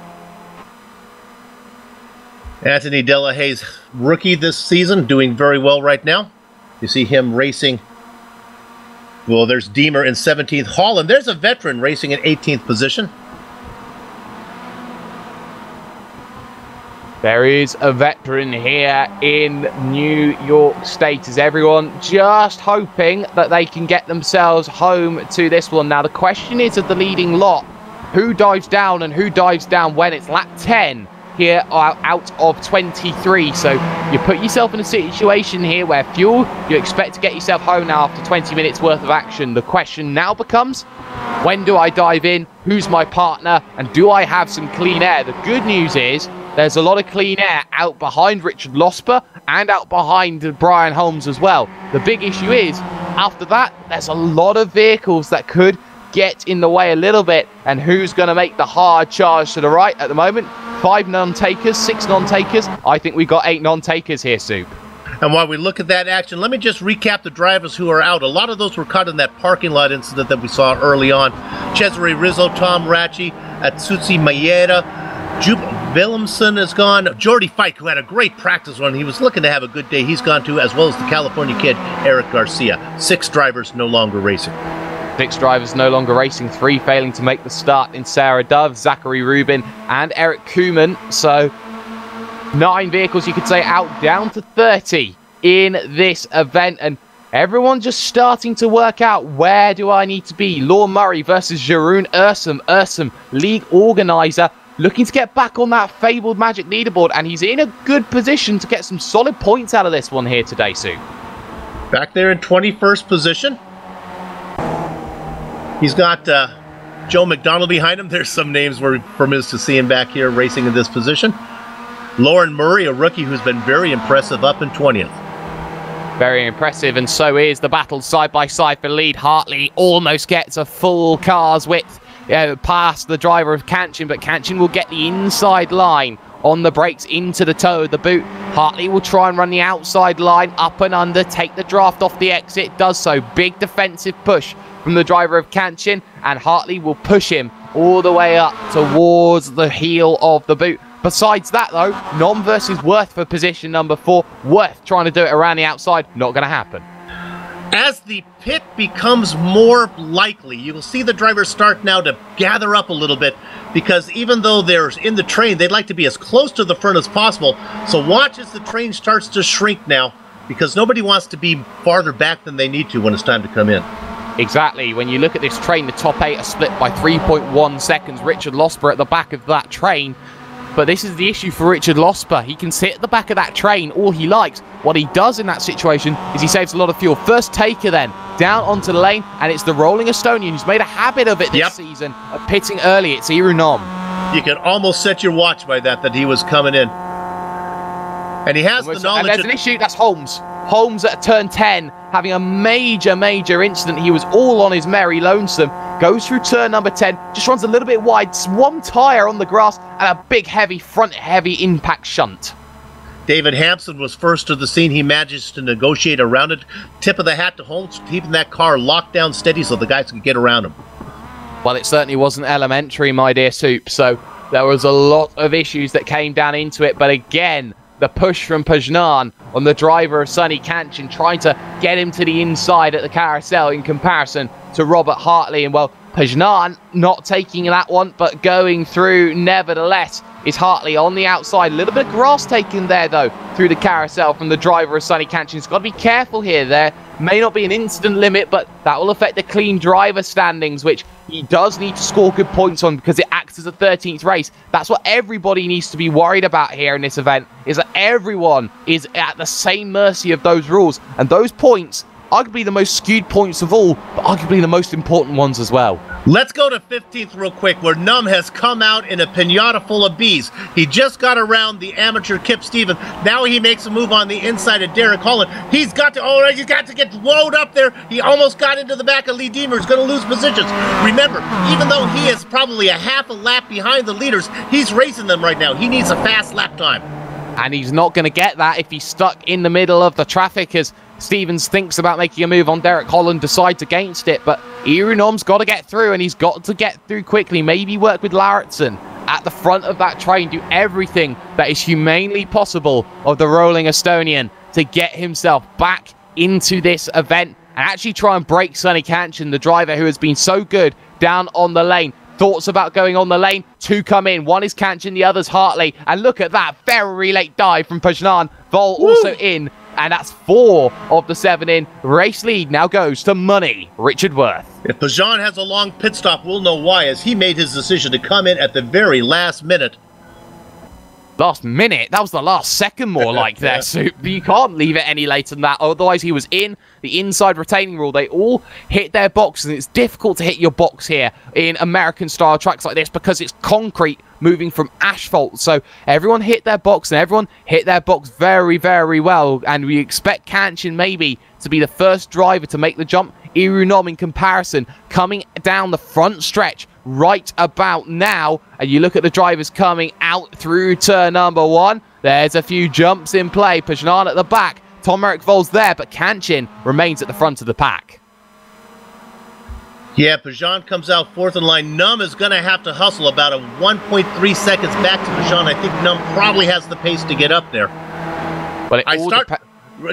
Anthony Della Hayes, rookie this season, doing very well right now. You see him racing. Well, there's Deemer in 17th. Holland, there's a veteran racing in 18th position. There is a veteran here in New York State, as everyone just hoping that they can get themselves home to this one. Now, the question is of the leading lot, who dives down and who dives down when? It's lap 10 here out of 23. So you put yourself in a situation here where fuel, you expect to get yourself home now after 20 minutes worth of action. The question now becomes, when do I dive in? Who's my partner? And do I have some clean air? The good news is, there's a lot of clean air out behind Richard Losper and out behind Brian Holmes as well. The big issue is, after that, there's a lot of vehicles that could get in the way a little bit. And who's going to make the hard charge to the right at the moment? 5 non-takers, 6 non-takers. I think we've got 8 non-takers here, Soup. And while we look at that action, let me just recap the drivers who are out. A lot of those were caught in that parking lot incident that we saw early on. Cesare Rizzo, Tom Ratchie, Atsushi Maeda, Jupe Willemsen is gone. Jordy Fike, who had a great practice run. He was looking to have a good day. He's gone too, as well as the California kid, Eric Garcia. 6 drivers no longer racing. 6 drivers no longer racing. 3 failing to make the start in Sarah Dove, Zachary Rubin, and Eric Kuhlman. So 9 vehicles, you could say, out down to 30 in this event. And everyone just starting to work out, where do I need to be? Lorne Murray versus Jeroen Ursum. Ursum, league organizer, looking to get back on that fabled Magic leaderboard, and he's in a good position to get some solid points out of this one here today, Sue. Back there in 21st position. He's got Joe McDonald behind him. There's some names we're permitted to see him back here racing in this position. Lauren Murray, a rookie who's been very impressive, up in 20th. Very impressive, and so is the battle side by side for lead. Hartley almost gets a full car's width past the driver of Kanchin, but Kanchin will get the inside line on the brakes into the toe of the boot. Hartley will try and run the outside line up and under, take the draft off the exit, does so. Big defensive push from the driver of Kanchin, and Hartley will push him all the way up towards the heel of the boot. Besides that, though, Nom versus Worth for position number 4. Worth trying to do it around the outside, not going to happen. As the pit becomes more likely, you will see the drivers start now to gather up a little bit, because even though they're in the train, they'd like to be as close to the front as possible. So watch as the train starts to shrink now, because nobody wants to be farther back than they need to when it's time to come in. Exactly. When you look at this train, the top 8 are split by 3.1 seconds. Richard Losper at the back of that train. But this is the issue for Richard Losper. He can sit at the back of that train all he likes. What he does in that situation is he saves a lot of fuel. First taker then, down onto the lane, and it's the Rolling Estonian who's made a habit of it this season, of pitting early. It's Iru Nom. You can almost set your watch by that he was coming in. And he has the knowledge. And there's an issue, that's Holmes. Holmes at turn 10, having a major incident. He was all on his merry lonesome. Goes through turn number 10, just runs a little bit wide, one tyre on the grass, and a big front heavy impact shunt. David Hampson was first to the scene. He managed to negotiate around it. Tip of the hat to Holmes, keeping that car locked down steady so the guys could get around him. Well, it certainly wasn't elementary, my dear Soup. So there was a lot of issues that came down into it. But again, the push from Pajnan on the driver of Sonny Kanchin, trying to get him to the inside at the carousel in comparison to Robert Hartley. And well, Pajnan not taking that one, but going through nevertheless is Hartley on the outside. A little bit of grass taken there, though, through the carousel from the driver of Sonny Kanchin. He's got to be careful here. There may not be an instant limit, but that will affect the clean driver standings, which he does need to score good points on because it acts as a 13th race. That's what everybody needs to be worried about here in this event, is that everyone is at the same mercy of those rules. And those points, arguably the most skewed points of all, but arguably the most important ones as well. Let's go to 15th real quick, where Num has come out in a pinata full of bees. He just got around the amateur Kip Stevens. Now he makes a move on the inside of Derek Holland. He's got to get low up there. He almost got into the back of Lee Deemer. He's going to lose positions. Remember, even though he is probably a half a lap behind the leaders, he's racing them right now. He needs a fast lap time. And he's not going to get that if he's stuck in the middle of the traffic, as Stevens thinks about making a move on Derek Holland, decides against it. But Irunom's got to get through, and he's got to get through quickly. Maybe work with Lauritsen at the front of that train, do everything that is humanely possible of the rolling Estonian to get himself back into this event and actually try and break Sonny Kanchin, the driver who has been so good down on the lane. Thoughts about going on the lane. Two come in. One is Kanchin, the other's Hartley. And look at that very late dive from Pajnan. Vol also in. And that's 4 of the 7 in. Race lead now goes to Money Richard Worth. If Pajnan has a long pit stop, we'll know why, as he made his decision to come in at the very last minute. Last minute? That was the last second more like there. So you can't leave it any later than that. Otherwise, he was in the inside retaining rule. They all hit their box, and it's difficult to hit your box here in American-style tracks like this because it's concrete moving from asphalt. So everyone hit their box, and everyone hit their box very, very well. And we expect Kanchin maybe to be the first driver to make the jump. Irunom, in comparison, coming down the front stretch right about now. And you look at the drivers coming out through turn number 1. There's a few jumps in play. Pajnan at the back. Tom-Erik Vol's there, but Kanchin remains at the front of the pack. Yeah, Pajnan comes out 4th in line. Num is going to have to hustle about a 1.3 seconds back to Pajnan. I think Num probably has the pace to get up there. But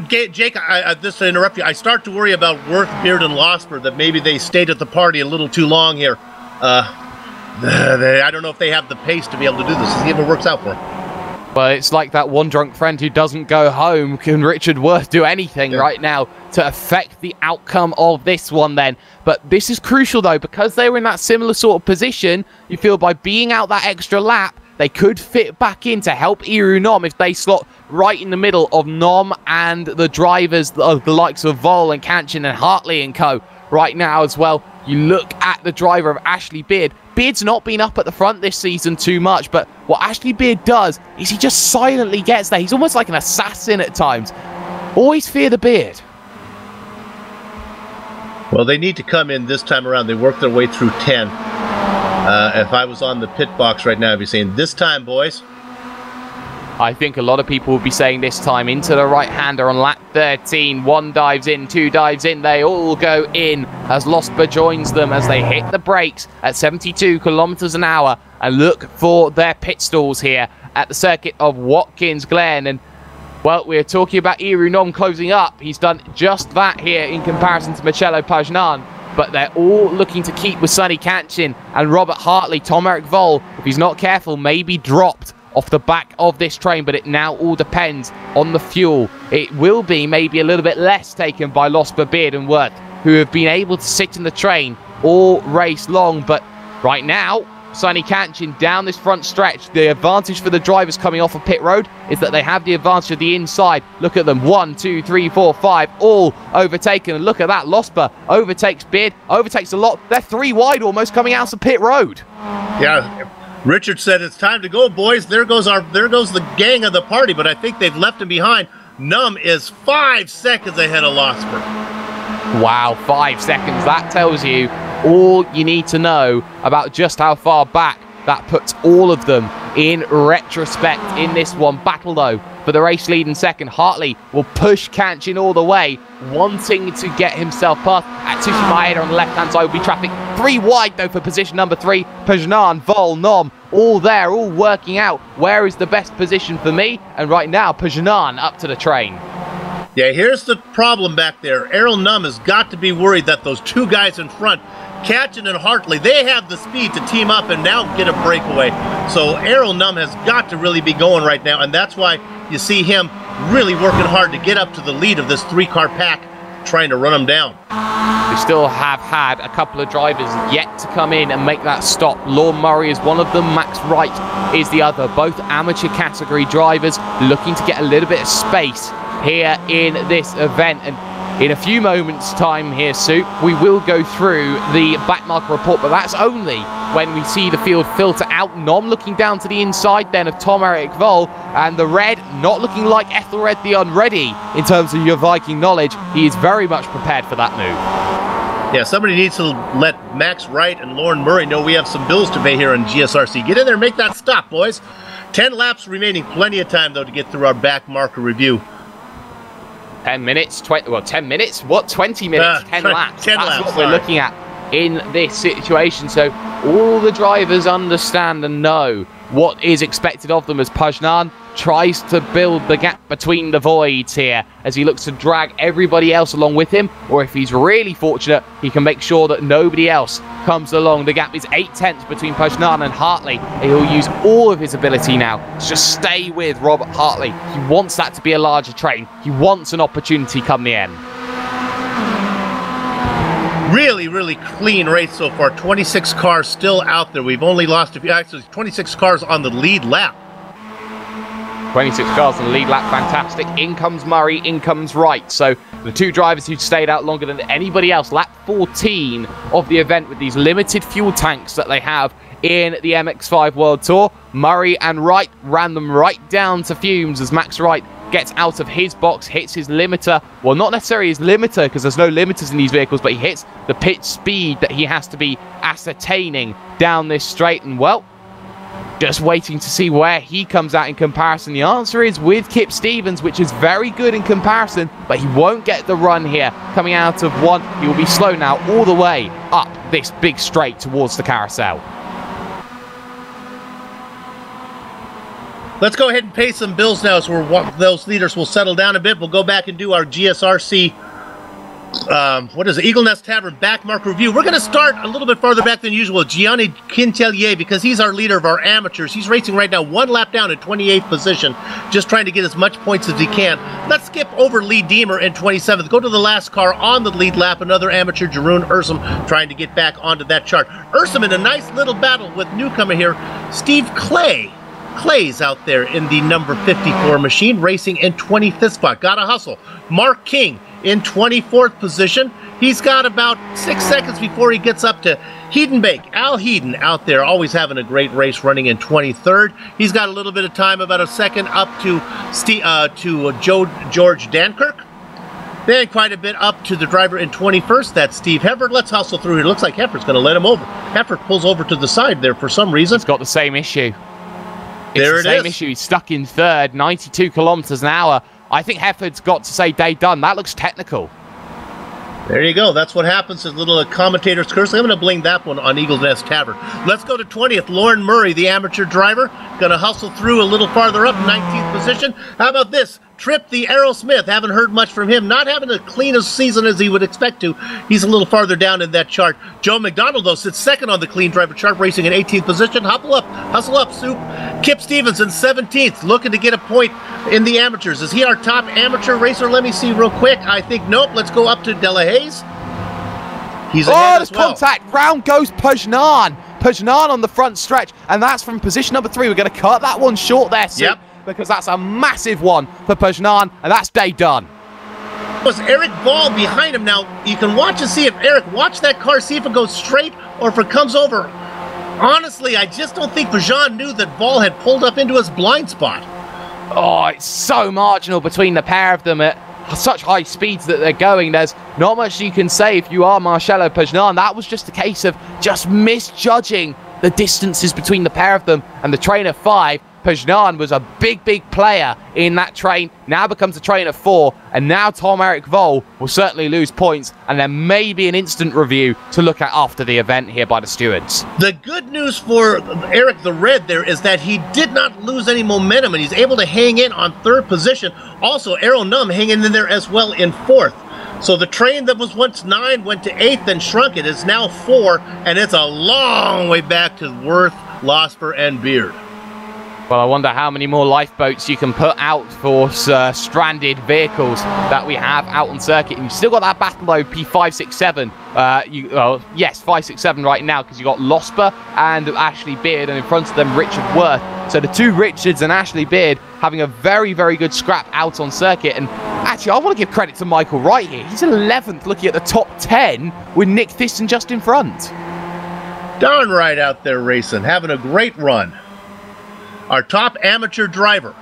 Jake, this to interrupt you, I start to worry about Worth, Beard, and Losper, that maybe they stayed at the party a little too long here. I don't know if they have the pace to be able to do this. See if it works out for them. Well, it's like that one drunk friend who doesn't go home. Can Richard Worth do anything right now to affect the outcome of this one then? But this is crucial, though, because they were in that similar sort of position. You feel by being out that extra lap, they could fit back in to help Irunom if they slot right in the middle of Nom and the drivers of the likes of Vol and Kanchin and Hartley and co. Right now as well, you look at the driver of Ashley Beard. Beard's not been up at the front this season too much, but what Ashley Beard does is he just silently gets there. He's almost like an assassin at times. Always fear the Beard. Well, they need to come in this time around. They worked their way through 10. If I was on the pit box right now, I'd be saying, this time, boys. I think a lot of people will be saying this time into the right-hander on lap 13. 1 dives in, 2 dives in. They all go in as Losper joins them as they hit the brakes at 72 kilometers an hour and look for their pit stalls here at the circuit of Watkins Glen. And, well, we're talking about Irunom closing up. He's done just that here in comparison to Marcello Pajnan. But they're all looking to keep with Sonny Kanchin and Robert Hartley. Tom-Erik Vol, if he's not careful, may be dropped off the back of this train, but it now all depends on the fuel. It will be maybe a little bit less taken by Losper, Beard and Worth, who have been able to sit in the train all race long. But right now, Sonny Kanchin down this front stretch. The advantage for the drivers coming off of pit road is that they have the advantage of the inside. Look at them, 1, 2, 3, 4, 5, all overtaken. And look at that, Losper overtakes Beard, overtakes a lot. They're 3 wide almost coming out of pit road. Yeah, Richard said it's time to go, boys. There goes the gang of the party, but I think they've left him behind. Num is 5 seconds ahead of Losper. Wow, 5 seconds. That tells you all you need to know about just how far back that puts all of them in retrospect in this one. Battle, though, for the race lead in second. Hartley will push Kanchin all the way, wanting to get himself past. Atsushi Maeda on the left-hand side will be traffic 3 wide, though, for position number 3. Pajnan, Vol, Nom, all there, all working out where is the best position for me. And right now, Pajnan up to the train. Yeah, here's the problem back there. Errol Num has got to be worried that those 2 guys in front, Kanchin and Hartley, they have the speed to team up and now get a breakaway. So Errol Num has got to really be going right now, and that's why you see him really working hard to get up to the lead of this 3-car pack, trying to run them down. We still have had a couple of drivers yet to come in and make that stop. Lorne Murray is one of them, Max Wright is the other. Both amateur category drivers looking to get a little bit of space here in this event. And in a few moments time here, Soup, we will go through the backmarker report, but that's only when we see the field filter out. Nom looking down to the inside then of Tom-Erik Voll, and the red not looking like Ethelred the Unready in terms of your Viking knowledge. He is very much prepared for that move. Yeah, somebody needs to let Max Wright and Lorne Murray know we have some bills to pay here in GSRC. Get in there and make that stop, boys. 10 laps remaining. Plenty of time, though, to get through our backmarker review. 10 minutes, 10 minutes? What, 20 minutes? 10 laps. 10 That's laps, what we're looking at in this situation. So all the drivers understand and know what is expected of them as Pajnan tries to build the gap between the voids here as he looks to drag everybody else along with him, or if he's really fortunate, he can make sure that nobody else comes along. The gap is 8/10 between Pajnan and Hartley, and he'll use all of his ability now to just stay with Robert Hartley. He wants that to be a larger train. He wants an opportunity come the end. Really, really clean race so far. 26 cars still out there. We've only lost a few. Actually, 26 cars on the lead lap. 26 cars on the lead lap, fantastic. In comes Murray, in comes Wright. So the two drivers who stayed out longer than anybody else, lap 14 of the event with these limited fuel tanks that they have in the MX-5 World Tour. Murray and Wright ran them right down to fumes as Max Wright gets out of his box, hits his limiter. Well, not necessarily his limiter, because there's no limiters in these vehicles, but he hits the pit speed that he has to be ascertaining down this straight. And, well, just waiting to see where he comes out in comparison. The answer is with Kip Stevens, which is very good in comparison, but he won't get the run here. Coming out of one, he will be slow now all the way up this big straight towards the carousel. Let's go ahead and pay some bills now, so those leaders will settle down a bit. We'll go back and do our GSRC, what is it, Eagle Nest Tavern backmark review. We're going to start a little bit farther back than usual. Gianni Quintelier, because he's our leader of our amateurs. He's racing right now 1 lap down in 28th position, just trying to get as much points as he can. Let's skip over Lee Deemer in 27th. Go to the last car on the lead lap, another amateur, Jeroen Ursum, trying to get back onto that chart. Ursum in a nice little battle with newcomer here, Steve Clay. Clay's out there in the number 54 machine, racing in 25th spot. Gotta hustle. Mark King in 24th position. He's got about 6 seconds before he gets up to Hedenbake. Al Heeden out there, always having a great race, running in 23rd. He's got a little bit of time, about a second up to George Dankirk. Then quite a bit up to the driver in 21st. That's Steve Hefford. Let's hustle through here. Looks like Hefford's going to let him over. Hefford pulls over to the side there for some reason. He's got the same issue. There it's the same issue. He's stuck in third, 92 kilometers an hour. I think Hefford's got to say day done. That looks technical. There you go. That's what happens. A little commentator's curse. I'm going to blame that one on Eagle's Nest Tavern. Let's go to 20th. Lorne Murray, the amateur driver, going to hustle through a little farther up, 19th position. How about this? Trip the Aerosmith. Haven't heard much from him. Not having as clean a season as he would expect to. He's a little farther down in that chart. Joe McDonald, though, sits second on the clean driver chart, racing in 18th position. Hustle up, Soup. Kip Stevens in 17th, looking to get a point in the amateurs. Is he our top amateur racer? Let me see real quick. I think nope. Let's go up to Delahaye's. He's ahead as well. Contact. Round goes Pajnan. Pajnan on the front stretch, and that's from position number 3. We're going to cut that one short there, Soup. Yep. Because that's a massive one for Pajnan, and that's day done. Was Eric Ball behind him. Now, you can watch and see if Eric, watch that car, see if it goes straight or if it comes over. Honestly, I just don't think Pajnan knew that Ball had pulled up into his blind spot. Oh, it's so marginal between the pair of them at such high speeds that they're going. There's not much you can say if you are Marcelo Pajnan. That was just a case of just misjudging the distances between the pair of them and the train of 5. Pajnan was a big player in that train, now becomes a train of 4, and now Tom-Erik Voll will certainly lose points, and there may be an instant review to look at after the event here by the stewards. The good news for Eric the Red there is that he did not lose any momentum, and he's able to hang in on 3rd position. Also, Errol Num hanging in there as well in 4th. So the train that was once 9 went to 8th and shrunk. It is now 4, and it's a long way back to Worth Losper, and Beard. Well, I wonder how many more lifeboats you can put out for stranded vehicles that we have out on circuit. And you've still got that battle mode P567. Yes, 567 right now, because you got Losper and Ashley Beard, and in front of them Richard Worth. So the two Richards and Ashley Beard having a very, very good scrap out on circuit. And actually, I want to give credit to Michael Wright here. He's 11th, looking at the top 10 with Nick Thiston just in front. Darn right out there racing, having a great run. Our top amateur driver.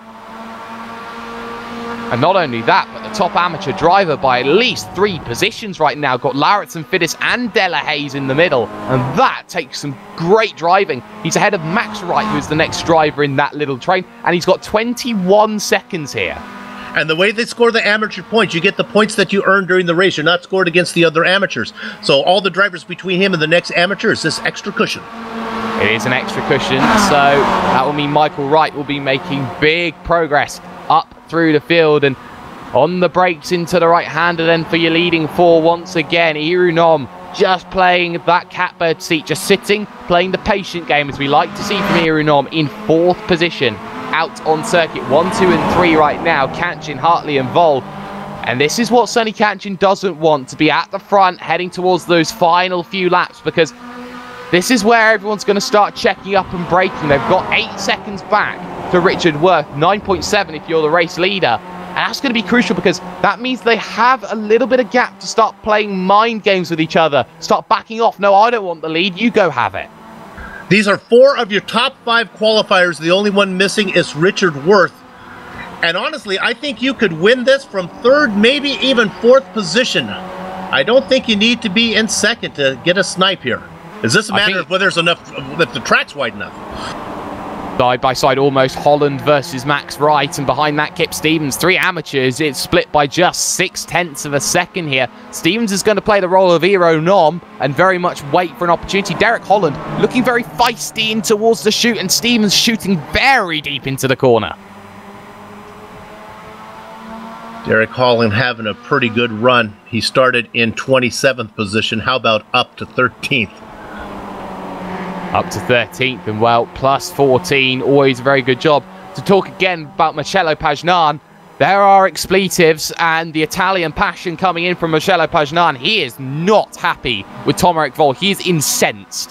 And not only that, but the top amateur driver by at least 3 positions right now. Got Lauritsen, Fiddis and Della Hayes in the middle. And that takes some great driving. He's ahead of Max Wright, who's the next driver in that little train. And he's got 21 seconds here. And the way they score the amateur points, you get the points that you earn during the race. You're not scored against the other amateurs. So all the drivers between him and the next amateur is this extra cushion. It is an extra cushion, so that will mean Michael Wright will be making big progress up through the field. And on the brakes into the right-hander then for your leading 4 once again. Irunom just playing that catbird seat, just sitting, playing the patient game, as we like to see from Irunom, in 4th position out on circuit. 1, 2 and 3 right now, Kanchin, Hartley and Vol. And this is what Sonny Kanchin doesn't want, to be at the front heading towards those final few laps, because this is where everyone's going to start checking up and braking. They've got 8 seconds back to Richard Worth, 9.7 if you're the race leader. And that's going to be crucial, because that means they have a little bit of gap to start playing mind games with each other. Start backing off. No, I don't want the lead. You go have it. These are 4 of your top 5 qualifiers. The only one missing is Richard Worth. And honestly, I think you could win this from 3rd, maybe even 4th position. I don't think you need to be in 2nd to get a snipe here. Is this a matter of whether there's enough, if the track's wide enough? Side by side, almost Holland versus Max Wright, and behind that Kip Stevens. 3 amateurs. It's split by just 0.6 of a second here. Stevens is going to play the role of Hero Nom and very much wait for an opportunity. Derek Holland looking very feisty in towards the chute, and Stevens shooting very deep into the corner. Derek Holland having a pretty good run. He started in 27th position. How about up to 13th? Up to 13th, and well, plus 14, always a very good job. To talk again about Marcello Pagnan, there are expletives and the Italian passion coming in from Marcello Pagnan. He is not happy with Tom-Erik Vol. He is incensed.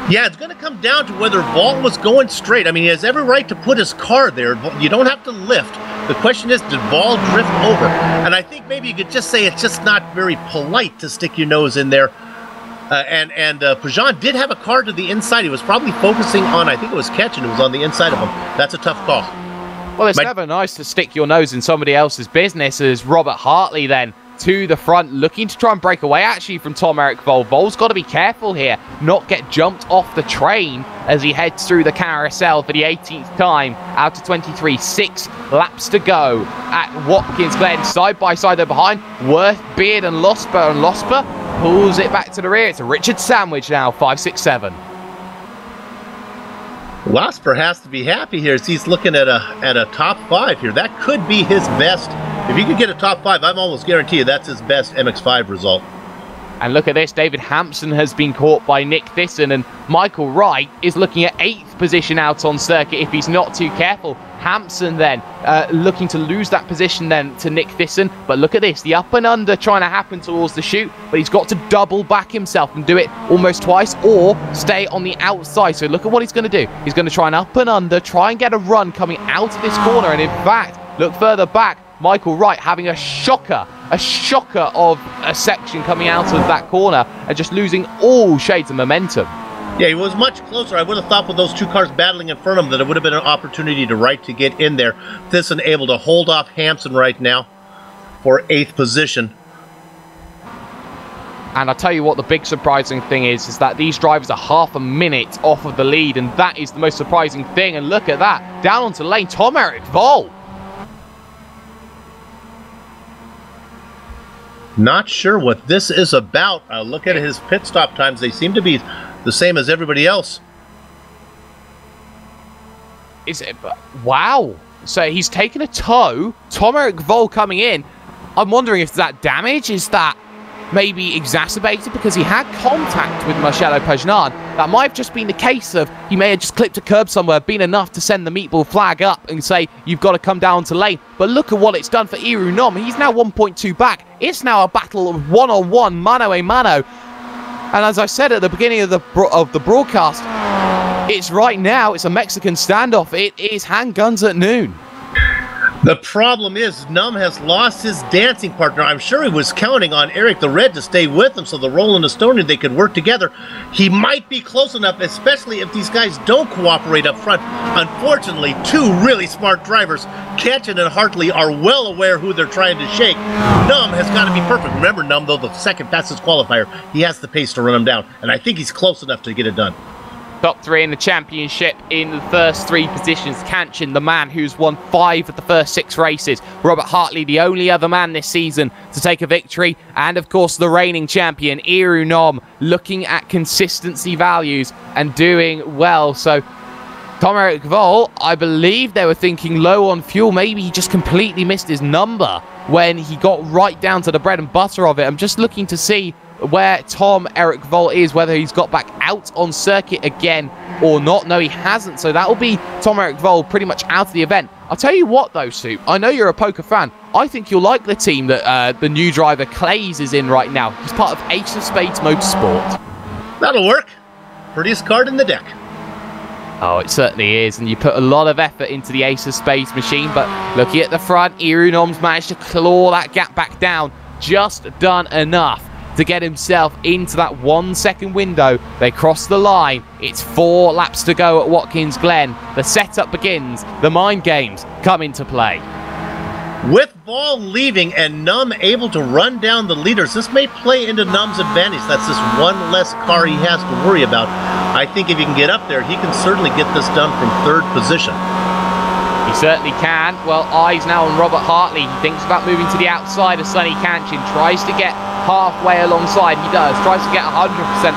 Yeah, it's going to come down to whether Vol was going straight. I mean, he has every right to put his car there. You don't have to lift. The question is, did Vol drift over? And I think maybe you could just say it's just not very polite to stick your nose in there. Pajan did have a car to the inside. He was probably focusing on, I think it was Ketchen, who was on the inside of him. That's a tough call. Well, it's never nice to stick your nose in somebody else's business, as Robert Hartley then to the front, looking to try and break away actually from Tom-Erik Vol. Vol's got to be careful here, not get jumped off the train as he heads through the carousel for the 18th time, out to 23, 6 laps to go at Watkins Glen. Side by side they're behind, Worth, Beard and Losper pulls it back to the rear. It's a Richard sandwich now, 5, 6, 7. Losper has to be happy here as he's looking at a top 5 here. That could be his best. If he could get a top 5, I'm almost guarantee you that's his best MX-5 result. And look at this, David Hampson has been caught by Nick Thiston, and Michael Wright is looking at 8th position out on circuit if he's not too careful. Hampson then looking to lose that position then to Nick Thiston, but look at this, the up and under trying to happen towards the chute, but he's got to double back himself and do it almost twice, or stay on the outside. So look at what he's going to do. He's going to try and up and under, try and get a run coming out of this corner, and in fact, look further back, Michael Wright having a shocker of a section coming out of that corner and just losing all shades of momentum. Yeah, he was much closer. I would have thought with those 2 cars battling in front of him that it would have been an opportunity to Wright to get in there. Thiston able to hold off Hampson right now for 8th position. And I'll tell you what the big surprising thing is that these drivers are half a minute off of the lead, and that is the most surprising thing. And look at that, down onto lane, Tom-Erik Vol. Not sure what this is about. Look at his pit stop times. They seem to be the same as everybody else. Is it? Wow. So he's taken a tow. Tom-Erik Vol coming in. I'm wondering if that damage is that maybe exacerbated because he had contact with Marcelo Pagnan. That might have just been the case of he may have just clipped a curb somewhere, been enough to send the meatball flag up and say, you've got to come down to lane. But look at what it's done for Iru Nom. He's now 1.2 back. It's now a battle of one-on-one, mano-a-mano. And as I said at the beginning of the broadcast, it's right now, it's a Mexican standoff. It is handguns at noon. The problem is Num has lost his dancing partner. I'm sure he was counting on Eric the Red to stay with him so the Roland Estonian, they could work together. He might be close enough, especially if these guys don't cooperate up front. Unfortunately, two really smart drivers, Ketchen and Hartley, are well aware who they're trying to shake. Num has got to be perfect. Remember, Num, though, the second fastest qualifier, he has the pace to run him down, and I think he's close enough to get it done. Top three in the championship in the first three positions. Kanchin, the man who's won 5 of the first 6 races. Robert Hartley, the only other man this season to take a victory. And, of course, the reigning champion, Iru Nom, looking at consistency values and doing well. So, Tom-Erik Voll, I believe they were thinking low on fuel. Maybe he just completely missed his number when he got right down to the bread and butter of it. I'm just looking to see where Tom-Erik Voll is, whether he's got back out on circuit again or not. No, he hasn't. So that will be Tom-Erik Voll pretty much out of the event. I'll tell you what, though, Soup. I know you're a poker fan. I think you'll like the team that the new driver Clays is in right now. He's part of Ace of Spades Motorsport. That'll work. Prettiest card in the deck. Oh, it certainly is, and you put a lot of effort into the Ace of Spades machine, but looking at the front, Iru Nom's managed to claw that gap back down. Just done enough to get himself into that 1 second window. They cross the line. It's 4 laps to go at Watkins Glen. The setup begins. The mind games come into play. With Voll leaving and Num able to run down the leaders, this may play into Num's advantage. That's just one less car he has to worry about. I think if he can get up there, he can certainly get this done from 3rd position. He certainly can. Well, eyes now on Robert Hartley. He thinks about moving to the outside of Sonny Kanchin. Tries to get halfway alongside. He does. Tries to get 100%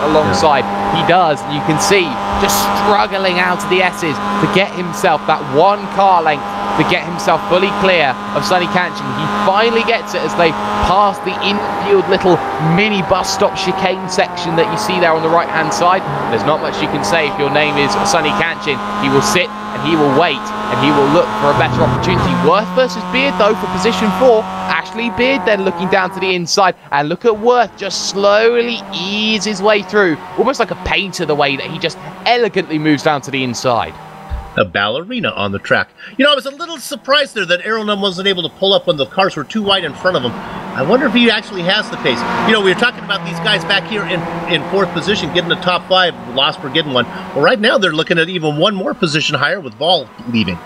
alongside. Yeah. He does. And you can see just struggling out of the S's to get himself that 1 car length, to get himself fully clear of Sonny Kanchin. He finally gets it as they pass the infield little mini bus stop chicane section that you see there on the right-hand side. There's not much you can say if your name is Sonny Kanchin. He will sit and he will wait and he will look for a better opportunity. Worth versus Beard, though, for position 4. Ashley Beard then looking down to the inside, and look at Worth just slowly ease his way through, almost like a painter, the way that he just elegantly moves down to the inside. A ballerina on the track. You know, I was a little surprised there that Aeronum wasn't able to pull up when the cars were too wide in front of him. I wonder if he actually has the pace. You know, we were talking about these guys back here in 4th position, getting the top 5, Losper getting 1. Well, right now they're looking at even 1 more position higher with Voll leaving.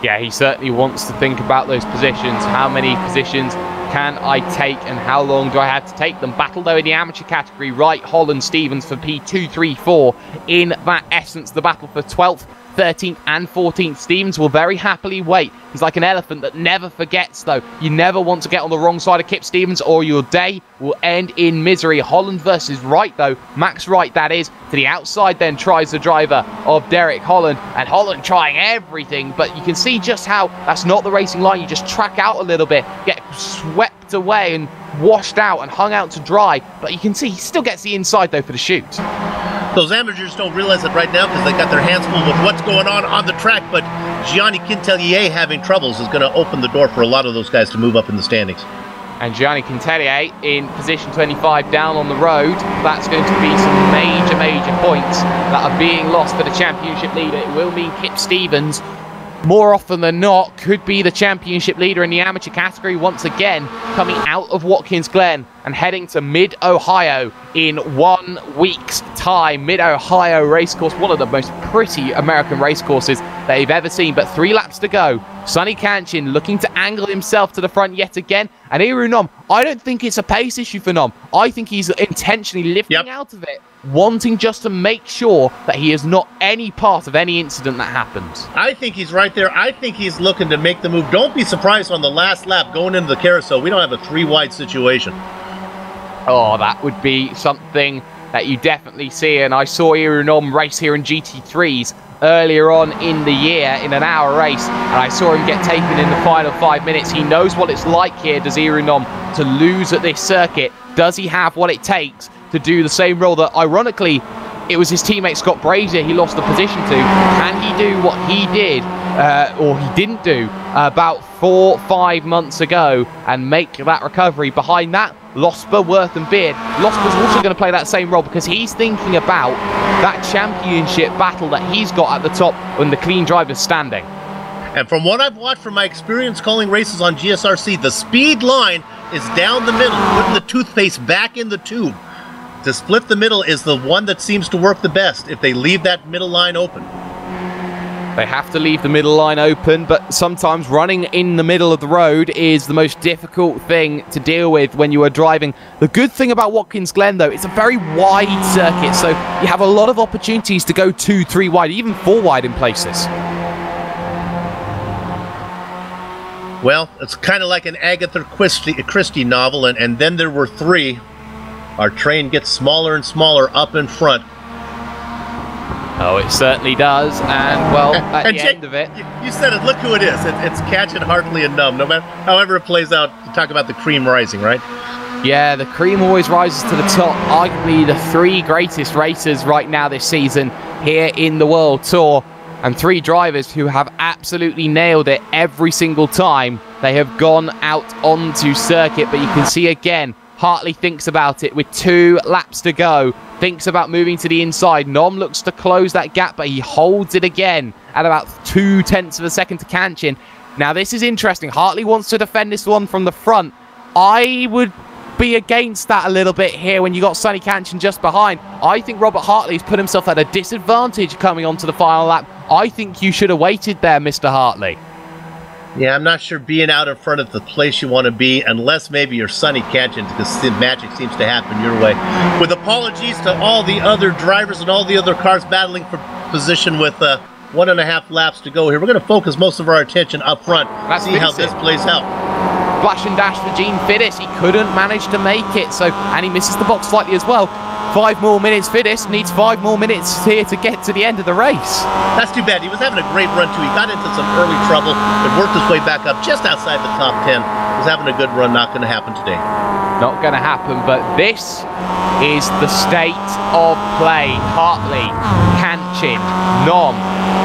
Yeah, he certainly wants to think about those positions. How many positions can I take and how long do I have to take them? Battle, though, in the amateur category. Wright, Holland, Stevens for P2, 3, 4. In that essence, the battle for 12th, 13th and 14th. Stevens will very happily wait. He's like an elephant that never forgets, though. You never want to get on the wrong side of Kip Stevens or your day will end in misery. Holland versus Wright, though. Max Wright, that is. To the outside then tries the driver of Derek Holland, and Holland trying everything, but you can see just how that's not the racing line. You just track out a little bit, get swept away and washed out and hung out to dry, but you can see he still gets the inside, though, for the shoot. Those amateurs don't realize it right now because they got their hands full with what's going on the track, but Gianni Quintelier having troubles is going to open the door for a lot of those guys to move up in the standings. And Gianni Quintelier in position 25 down on the road. That's going to be some major points that are being lost for the championship leader. It will mean Kip Stevens, more often than not, could be the championship leader in the amateur category once again, coming out of Watkins Glen and heading to Mid-Ohio in 1 week's time. Mid-Ohio racecourse, one of the most pretty American racecourses they've ever seen, but 3 laps to go. Sonny Kanchin looking to angle himself to the front yet again, and Iru Nom, I don't think it's a pace issue for Nom. I think he's intentionally lifting out of it, wanting just to make sure that he is not any part of any incident that happens. I think he's right there. I think he's looking to make the move. Don't be surprised on the last lap going into the carousel. We don't have a 3-wide situation. Oh, that would be something that you definitely see, and I saw Iru Nom race here in GT3s earlier on in the year in an hour race, and I saw him get taken in the final 5 minutes. He knows what it's like here, does Iru Nom, to lose at this circuit. Does he have what it takes to do the same role that, ironically, it was his teammate Scott Brazier he lost the position to? Can he do what he did, or he didn't do, about 4-5 months ago and make that recovery? Behind that, Losper, Worth and Beard. Losper's also going to play that same role because he's thinking about that championship battle that he's got at the top when the clean driver's standing. And from what I've watched from my experience calling races on GSRC, the speed line is down the middle, putting the toothpaste back in the tube. To split the middle is the one that seems to work the best if they leave that middle line open. They have to leave the middle line open, but sometimes running in the middle of the road is the most difficult thing to deal with when you are driving. The good thing about Watkins Glen, though, it's a very wide circuit, so you have a lot of opportunities to go 2-3 wide, even 4 wide in places. Well, it's kind of like an Agatha Christie novel, and then there were 3. Our train gets smaller and smaller up in front. Oh, it certainly does, and well, at the end of it... You said it, look who it is. It's Catching, Hartley, and Numb. No matter, however it plays out, you talk about the cream rising, right? Yeah, the cream always rises to the top. Arguably the 3 greatest racers right now this season here in the World Tour, and 3 drivers who have absolutely nailed it every single time they have gone out onto circuit. But you can see again, Hartley thinks about it with 2 laps to go, thinks about moving to the inside. Nom looks to close that gap, but he holds it again at about 0.2 of a second to Kanchin. Now, this is interesting. Hartley wants to defend this one from the front. I would be against that a little bit here when you got Sonny Kanchin just behind. I think Robert Hartley's put himself at a disadvantage coming onto the final lap. I think you should have waited there, Mr. Hartley. Yeah, I'm not sure being out in front of the place you want to be, unless maybe you're Sonny Kanchin, because magic seems to happen your way. With apologies to all the other drivers and all the other cars battling for position with 1.5 laps to go here, we're going to focus most of our attention up front, see how this plays out. Flash and dash for Gene Fiddis. He couldn't manage to make it, and he misses the box slightly as well. 5 more minutes. Fiddis needs 5 more minutes here to get to the end of the race. That's too bad. He was having a great run too. He got into some early trouble, but worked his way back up just outside the top 10. He was having a good run. Not going to happen today. Not going to happen, but this is the state of play. Hartley, Kanchin, Nom.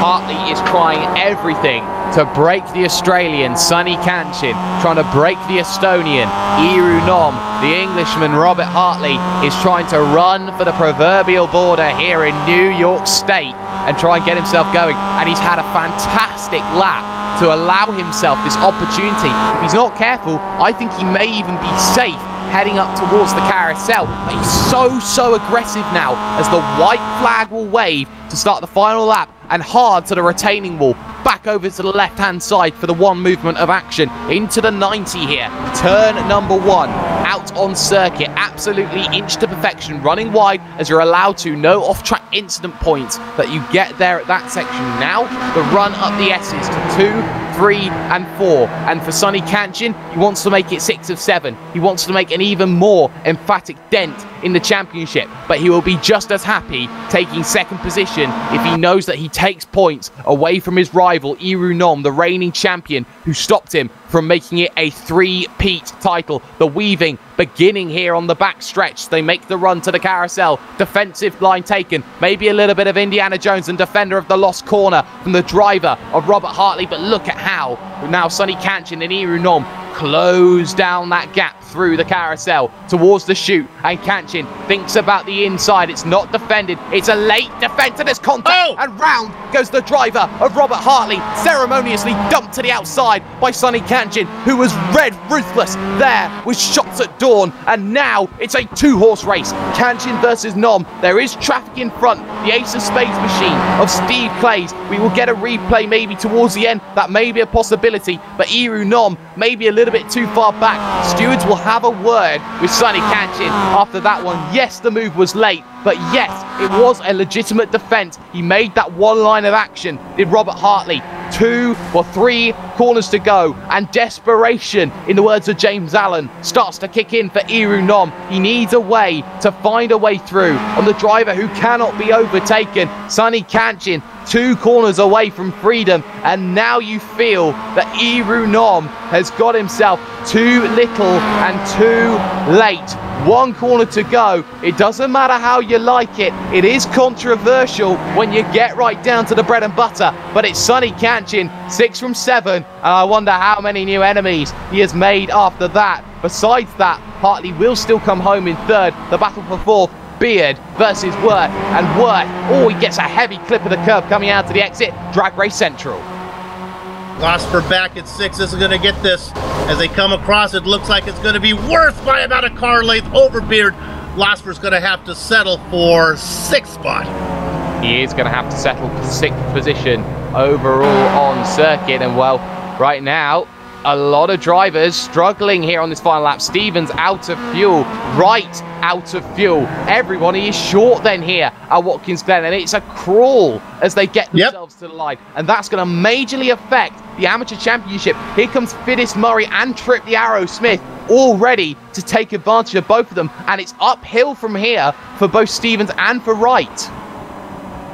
Hartley is trying everything to break the Australian, Sonny Kanchin, trying to break the Estonian, Iru Nom. The Englishman, Robert Hartley, is trying to run for the proverbial border here in New York State and try and get himself going. And he's had a fantastic lap to allow himself this opportunity. If he's not careful, I think he may even be safe heading up towards the carousel. But he's so aggressive now as the white flag will wave to start the final lap, and hard to the retaining wall, back over to the left-hand side for the one movement of action, into the 90 here, turn number 1, out on circuit, absolutely inch to perfection, running wide as you're allowed to, no off-track incident points that you get there at that section. Now, the run up the S's to 2, 3 and 4, and for Sonny Kanchin, he wants to make it 6 of 7. He wants to make an even more emphatic dent in the championship, but he will be just as happy taking 2nd position if he knows that he takes points away from his rival Iru Nom, the reigning champion, who stopped him from making it a 3-peat title. The weaving beginning here on the back stretch. They make the run to the carousel. Defensive line taken. Maybe a little bit of Indiana Jones and defender of the lost corner from the driver of Robert Hartley, but look at how now Sonny Kanchin and Iru Nom close down that gap through the carousel towards the chute, and Kanchin thinks about the inside. It's not defended. It's a late defense, and there's contact, and round goes the driver of Robert Hartley, ceremoniously dumped to the outside by Sonny Kanchin, who was red ruthless there with shots at dawn. And now it's a 2-horse race, Kanchin versus Nom. There is traffic in front, the Ace of Spades machine of Steve Clays. We will get a replay maybe towards the end. That may be a possibility, but Iru Nom may be a little bit too far back. Stewards will have a word with Sonny Kanchin after that one. Yes, the move was late, but yes, it was a legitimate defense. He made that one line of action, did Robert Hartley. 2 or 3 corners to go, and desperation, in the words of James Allen, starts to kick in for Iru Nom. He needs a way to find a way through on the driver who cannot be overtaken. Sonny Kanchin, 2 corners away from freedom, and now you feel that Iru Nom has got himself too little and too late. 1 corner to go. It doesn't matter how you like it. It is controversial when you get right down to the bread and butter. But it's Sonny Kanchin, 6 from 7. And I wonder how many new enemies he has made after that. Besides that, Hartley will still come home in 3rd. The battle for 4th. Beard versus Worth, and Worth, oh, he gets a heavy clip of the curb coming out to the exit. Drag Race Central. Gosper back at 6 isn't going to get this. As they come across, it looks like it's going to be Worth by about a car length over Beard. Gosper's going to have to settle for 6th spot. He is going to have to settle for 6th position overall on circuit, and well, right now, a lot of drivers struggling here on this final lap. Stevens out of fuel, Wright out of fuel. Everyone is short then here at Watkins Glen, and it's a crawl as they get themselves to the line. And that's going to majorly affect the Amateur Championship. Here comes Fiddis Murray and Trip the Arrow Smith, all ready to take advantage of both of them. And it's uphill from here for both Stevens and for Wright.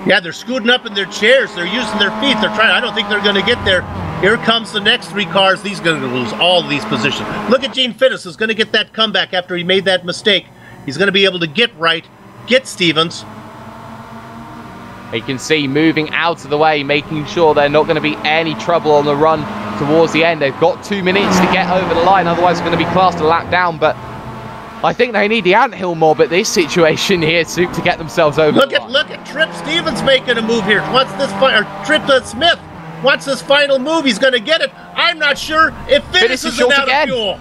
Yeah, they're scooting up in their chairs. They're using their feet. They're trying. I don't think they're going to get there. Here comes the next 3 cars. These are going to lose all of these positions. Look at Gene Fiddis, who's going to get that comeback after he made that mistake. He's going to be able to get Wright, get Stevens. You can see moving out of the way, making sure they're not going to be any trouble on the run towards the end. They've got 2 minutes to get over the line, otherwise it's going to be classed a lap down. But I think they need the anthill mob at this situation here to get themselves over. Look at Trip Stevens making a move here. What's this? Trip Smith. What's his final move? He's going to get it. I'm not sure if Fiddis isn't out of fuel.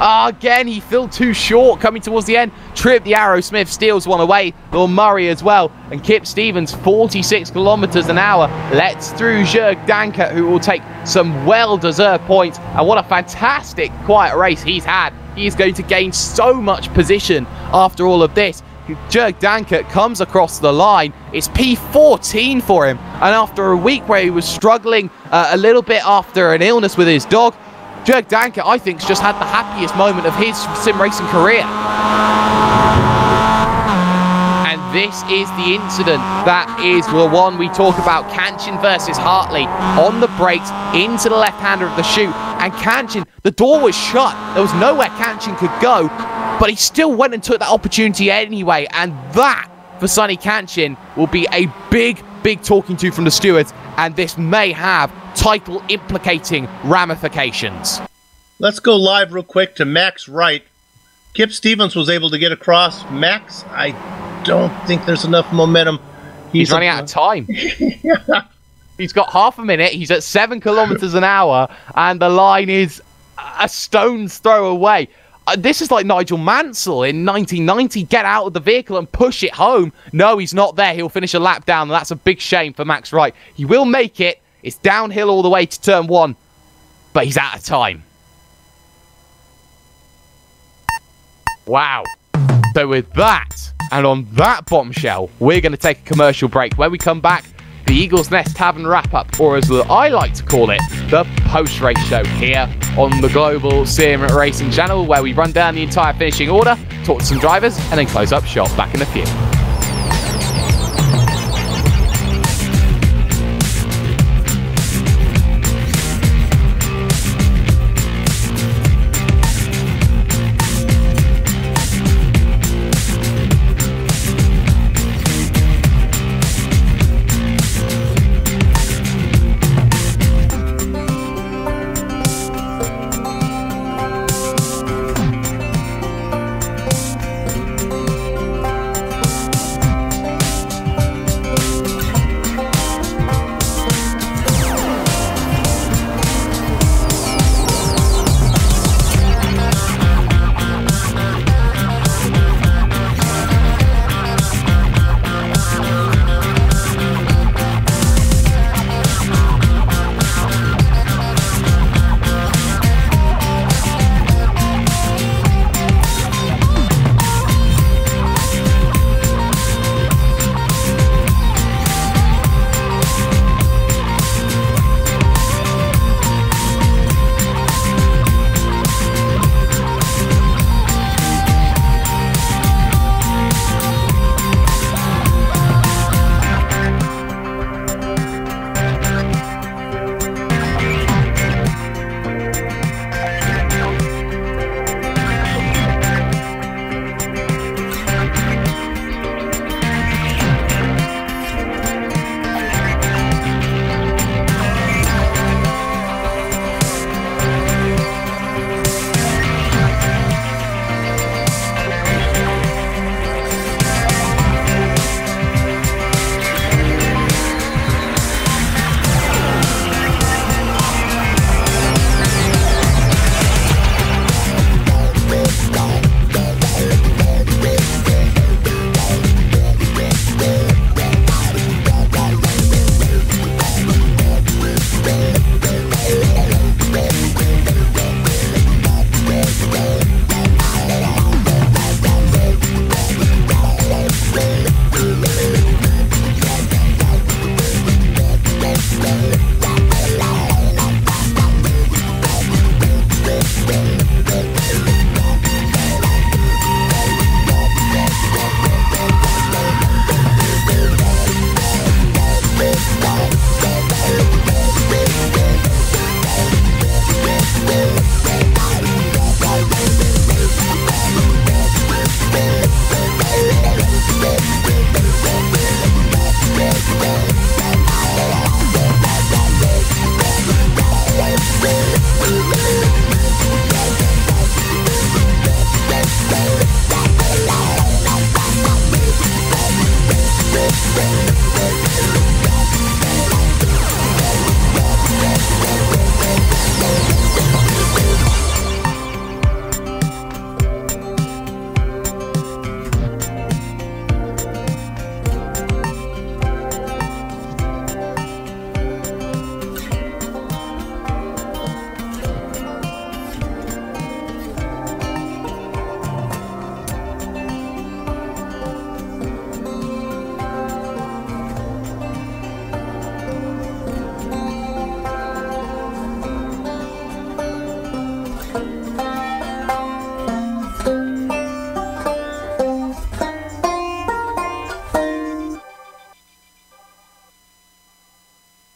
Again, he fell too short coming towards the end. Trip the Arrow Smith steals one away. Lord Murray as well. And Kip Stevens, 46 kilometers an hour, lets through Jörg Danker, who will take some well-deserved points. And what a fantastic quiet race he's had. He is going to gain so much position after all of this. Jörg Danker comes across the line. It's P14 for him. And after a week where he was struggling a little bit after an illness with his dog, Jörg Danker, I think, has just had the happiest moment of his sim racing career. And this is the incident that is the one we talk about. Kanchin versus Hartley on the brakes into the left-hander of the chute. And Kanchin, the door was shut. There was nowhere Kanchin could go. But he still went and took that opportunity anyway. And that, for Sonny Kanchin, will be a big talking to from the stewards. And this may have title implicating ramifications. Let's go live real quick to Max Wright. Kip Stevens was able to get across. Max, I don't think there's enough momentum. He's running out of time. He's got half a minute. He's at 7 kilometers an hour. And the line is a stone's throw away. This is like Nigel Mansell in 1990. Get out of the vehicle and push it home. No, he's not there. He'll finish a lap down, and that's a big shame for Max Wright. He will make it. It's downhill all the way to turn 1, but he's out of time. Wow. So with that, and on that bombshell, we're going to take a commercial break. When we come back, the Eagle's Nest Tavern wrap-up, or as I like to call it, the post-race show here on the Global Sim Racing channel, where we run down the entire finishing order, talk to some drivers, and then close up shop. Back in a few.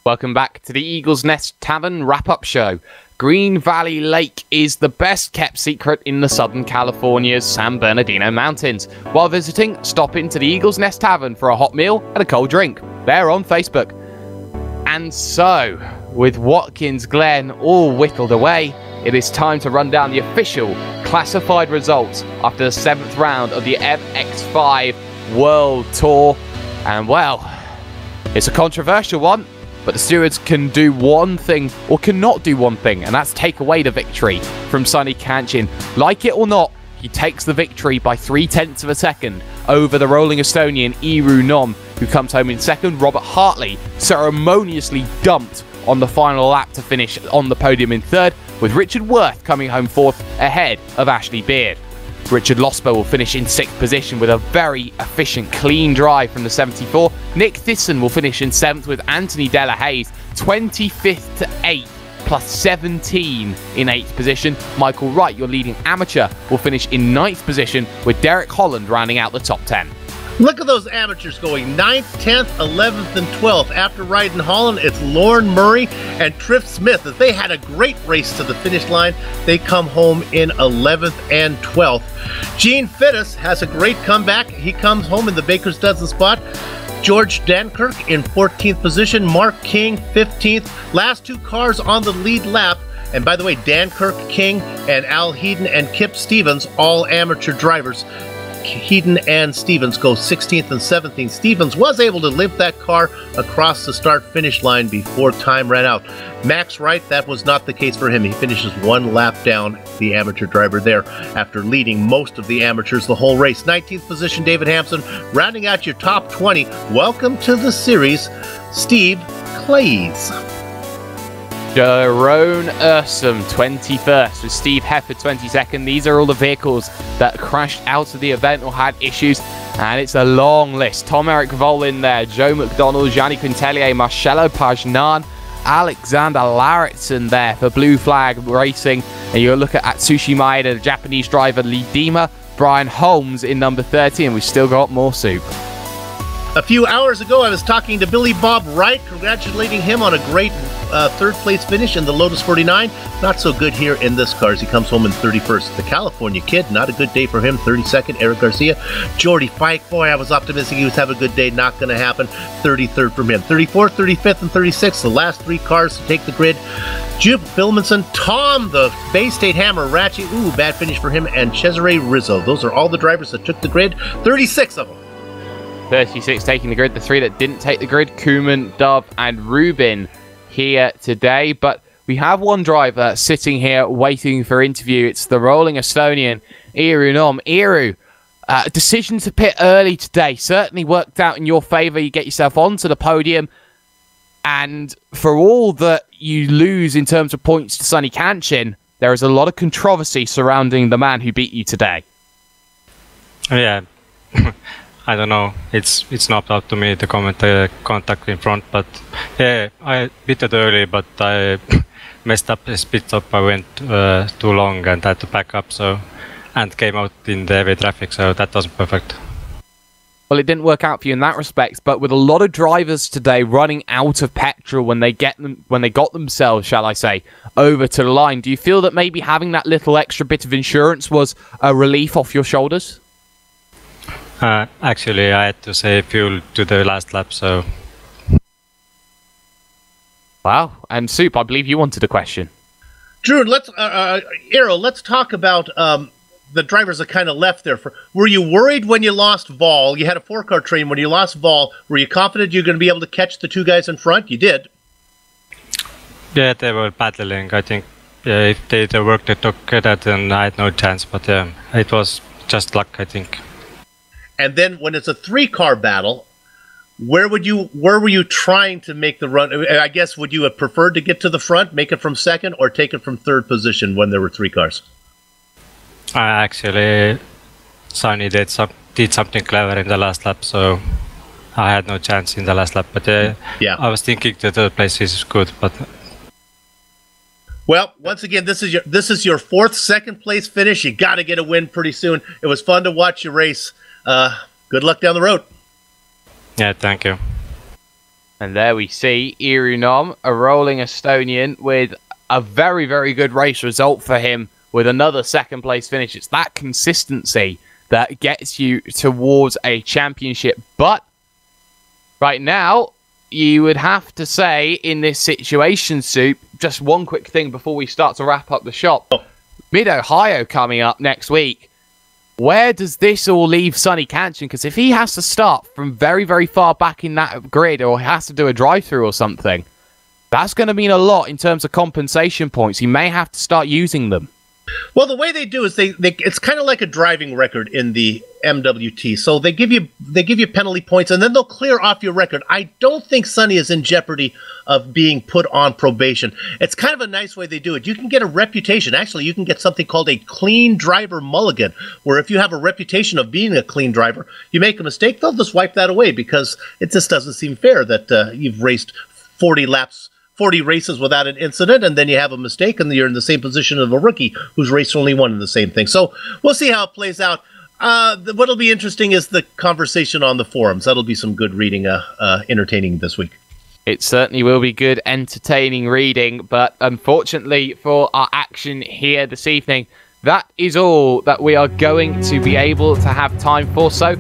Welcome back to the Eagle's Nest Tavern wrap-up show. Green Valley Lake is the best kept secret in the Southern California's San Bernardino Mountains. While visiting, stop into the Eagle's Nest Tavern for a hot meal and a cold drink. They're on Facebook. And so, with Watkins Glen all whittled away, it is time to run down the official classified results after the 7th round of the MX-5 World Tour. And well, it's a controversial one. But the stewards can do one thing, or cannot do one thing, and that's take away the victory from Sonny Kanchin. Like it or not, he takes the victory by 0.3 of a second over the rolling Estonian Iiru Nom, who comes home in second. Robert Hartley ceremoniously dumped on the final lap to finish on the podium in third, with Richard Worth coming home fourth ahead of Ashley Beard. Richard Losper will finish in 6th position with a very efficient, clean drive from the 74. Nick Thyssen will finish in 7th with Anthony Della Hayes, 25th to 8th, plus 17 in 8th position. Michael Wright, your leading amateur, will finish in 9th position with Derek Holland rounding out the top 10. Look at those amateurs going 9th, 10th, 11th, and 12th. After riding Holland, it's Lauren Murray and Triff Smith. As they had a great race to the finish line, they come home in 11th and 12th. Gene Fittis has a great comeback. He comes home in the Baker's Dozen spot. George Dankirk in 14th position. Mark King, 15th. Last two cars on the lead lap. And by the way, Dankirk, King, and Al Heaton and Kip Stevens, all amateur drivers. Heaton and Stevens go 16th and 17th. Stevens was able to limp that car across the start-finish line before time ran out. Max Wright, that was not the case for him. He finishes one lap down, the amateur driver there, after leading most of the amateurs the whole race. 19th position, David Hampson, rounding out your top 20. Welcome to the series, Steve Clays. Jerome Ursum, 21st, with Steve Hefford, 22nd. These are all the vehicles that crashed out of the event or had issues, and it's a long list. Tom-Erik Voll in there, Joe McDonald, Gianni Quintelier, Marcello Pagnan, Alexander Larritzen there for Blue Flag Racing. And you'll look at Atsushi Maeda, the Japanese driver, Lee Dima, Brian Holmes in number 30, and we've still got more soup. A few hours ago, I was talking to Billy Bob Wright, congratulating him on a great third-place finish in the Lotus 49. Not so good here in this car as he comes home in 31st. The California kid, not a good day for him. 32nd, Eric Garcia. Jordy Fike, boy, I was optimistic he was having a good day. Not going to happen. 33rd from him. 34th, 35th, and 36th, the last three cars to take the grid. Jupe Filmanson, Tom, the Bay State Hammer, Ratchy, ooh, bad finish for him, and Cesare Rizzo. Those are all the drivers that took the grid. 36 of them. 36 taking the grid. The three that didn't take the grid, Kuman, Dove, and Rubin here today. But we have one driver sitting here waiting for interview. It's the rolling Estonian, Iiru Nom. Iiru, decision to pit early today certainly worked out in your favour. You get yourself onto the podium. And for all that you lose in terms of points to Sonny Kanchin, there is a lot of controversy surrounding the man who beat you today. Yeah. I don't know. It's not up to me to comment the contact in front, but yeah, I pitted early, but I messed up his pit stop. I went too long and had to back up, and came out in the heavy traffic, so that wasn't perfect. Well, it didn't work out for you in that respect, but with a lot of drivers today running out of petrol when they got themselves, shall I say, over to the line, do you feel that maybe having that little extra bit of insurance was a relief off your shoulders? Actually, I had to save fuel to the last lap, so... Wow. And Soup, I believe you wanted a question. Drew, let's talk about the drivers that kind of left there. Were you worried when you lost Vol? You had a four-car train. When you lost Vol, were you confident you were going to be able to catch the two guys in front? You did. Yeah, they were battling. I think if they worked together, then I had no chance. But it was just luck, I think. And then when it's a three-car battle, where were you trying to make the run? I guess, would you have preferred to get to the front, make it from second, or take it from third position when there were three cars? Actually, Sonny did something clever in the last lap, so I had no chance in the last lap. But yeah, I was thinking the third place is good, but... Well, once again, this is your fourth second-place finish. You got to get a win pretty soon. It was fun to watch you race. Good luck down the road. Yeah, thank you. And there we see Irunom, a rolling Estonian, with a very, very good race result for him with another second place finish. It's that consistency that gets you towards a championship. But right now, you would have to say in this situation, Soup, just one quick thing before we start to wrap up the shop. Mid-Ohio coming up next week. Where does this all leave Sonny Kanchan? Because if he has to start from very, very far back in that grid, or he has to do a drive-through or something, that's going to mean a lot in terms of compensation points. He may have to start using them. Well, the way they do is it's kind of like a driving record in the MWT. So they give you penalty points, and then they'll clear off your record. I don't think Sonny is in jeopardy of being put on probation. It's kind of a nice way they do it. You can get a reputation. Actually, you can get something called a clean driver mulligan, where if you have a reputation of being a clean driver, you make a mistake, they'll just wipe that away, because it just doesn't seem fair that you've raced 40 races without an incident, and then you have a mistake, and you're in the same position of a rookie who's raced only one in the same thing. So we'll see how it plays out. What'll be interesting is the conversation on the forums. That'll be some good reading, entertaining this week. It certainly will be good, entertaining reading, but unfortunately for our action here this evening, that is all that we are going to be able to have time for. So,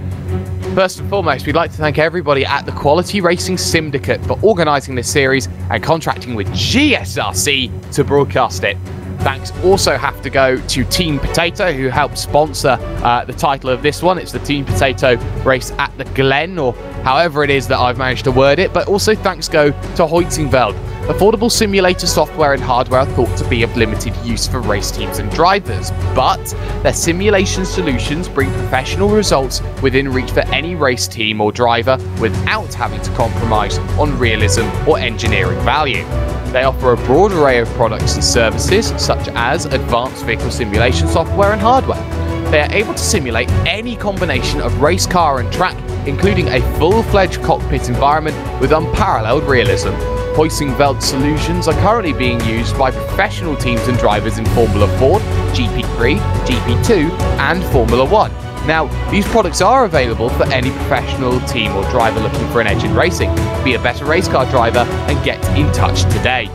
first and foremost, we'd like to thank everybody at the Quality Racing Sim-dicate for organising this series and contracting with GSRC to broadcast it. Thanks also have to go to Team Potato, who helped sponsor the title of this one. It's the Team Potato race at the Glen, or however it is that I've managed to word it. But also thanks go to Heusinkveld. Affordable simulator software and hardware are thought to be of limited use for race teams and drivers, but their simulation solutions bring professional results within reach for any race team or driver without having to compromise on realism or engineering value. They offer a broad array of products and services, such as advanced vehicle simulation software and hardware. They are able to simulate any combination of race car and track, including a full-fledged cockpit environment with unparalleled realism. Heusinkveld solutions are currently being used by professional teams and drivers in Formula 4, GP3, GP2, and Formula 1. Now, these products are available for any professional team or driver looking for an edge in racing. Be a better race car driver and get in touch today.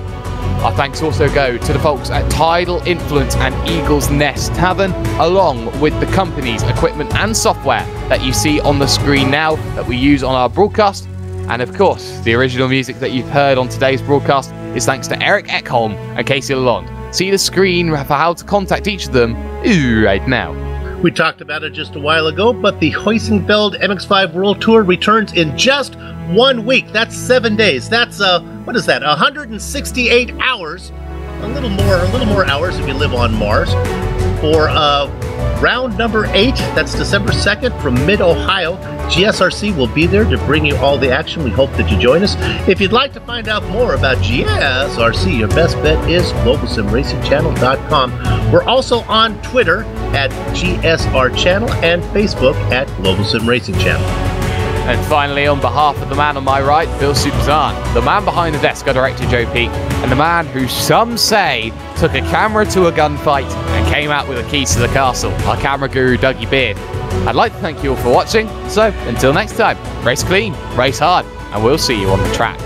Our thanks also go to the folks at Tidal Influence and Eagle's Nest Tavern, along with the company's equipment and software that you see on the screen now that we use on our broadcast. And of course, the original music that you've heard on today's broadcast is thanks to Eric Ekholm and Casey Lalonde. See the screen for how to contact each of them right now. We talked about it just a while ago, but the Heusinkveld MX-5 World Tour returns in just 1 week. That's 7 days. That's, what is that, 168 hours, a little more hours if you live on Mars, for round number 8. That's December 2nd from Mid-Ohio. GSRC will be there to bring you all the action. We hope that you join us. If you'd like to find out more about GSRC, your best bet is GlobalSimRacingChannel.com. We're also on Twitter at GSR Channel and Facebook at Global Sim Racing Channel. And finally, on behalf of the man on my right, Bill Superzahn, the man behind the desk, our director Joe Peake, and the man who some say took a camera to a gunfight and came out with the keys to the castle, our camera guru Dougie Beard. I'd like to thank you all for watching, so until next time, race clean, race hard, and we'll see you on the track.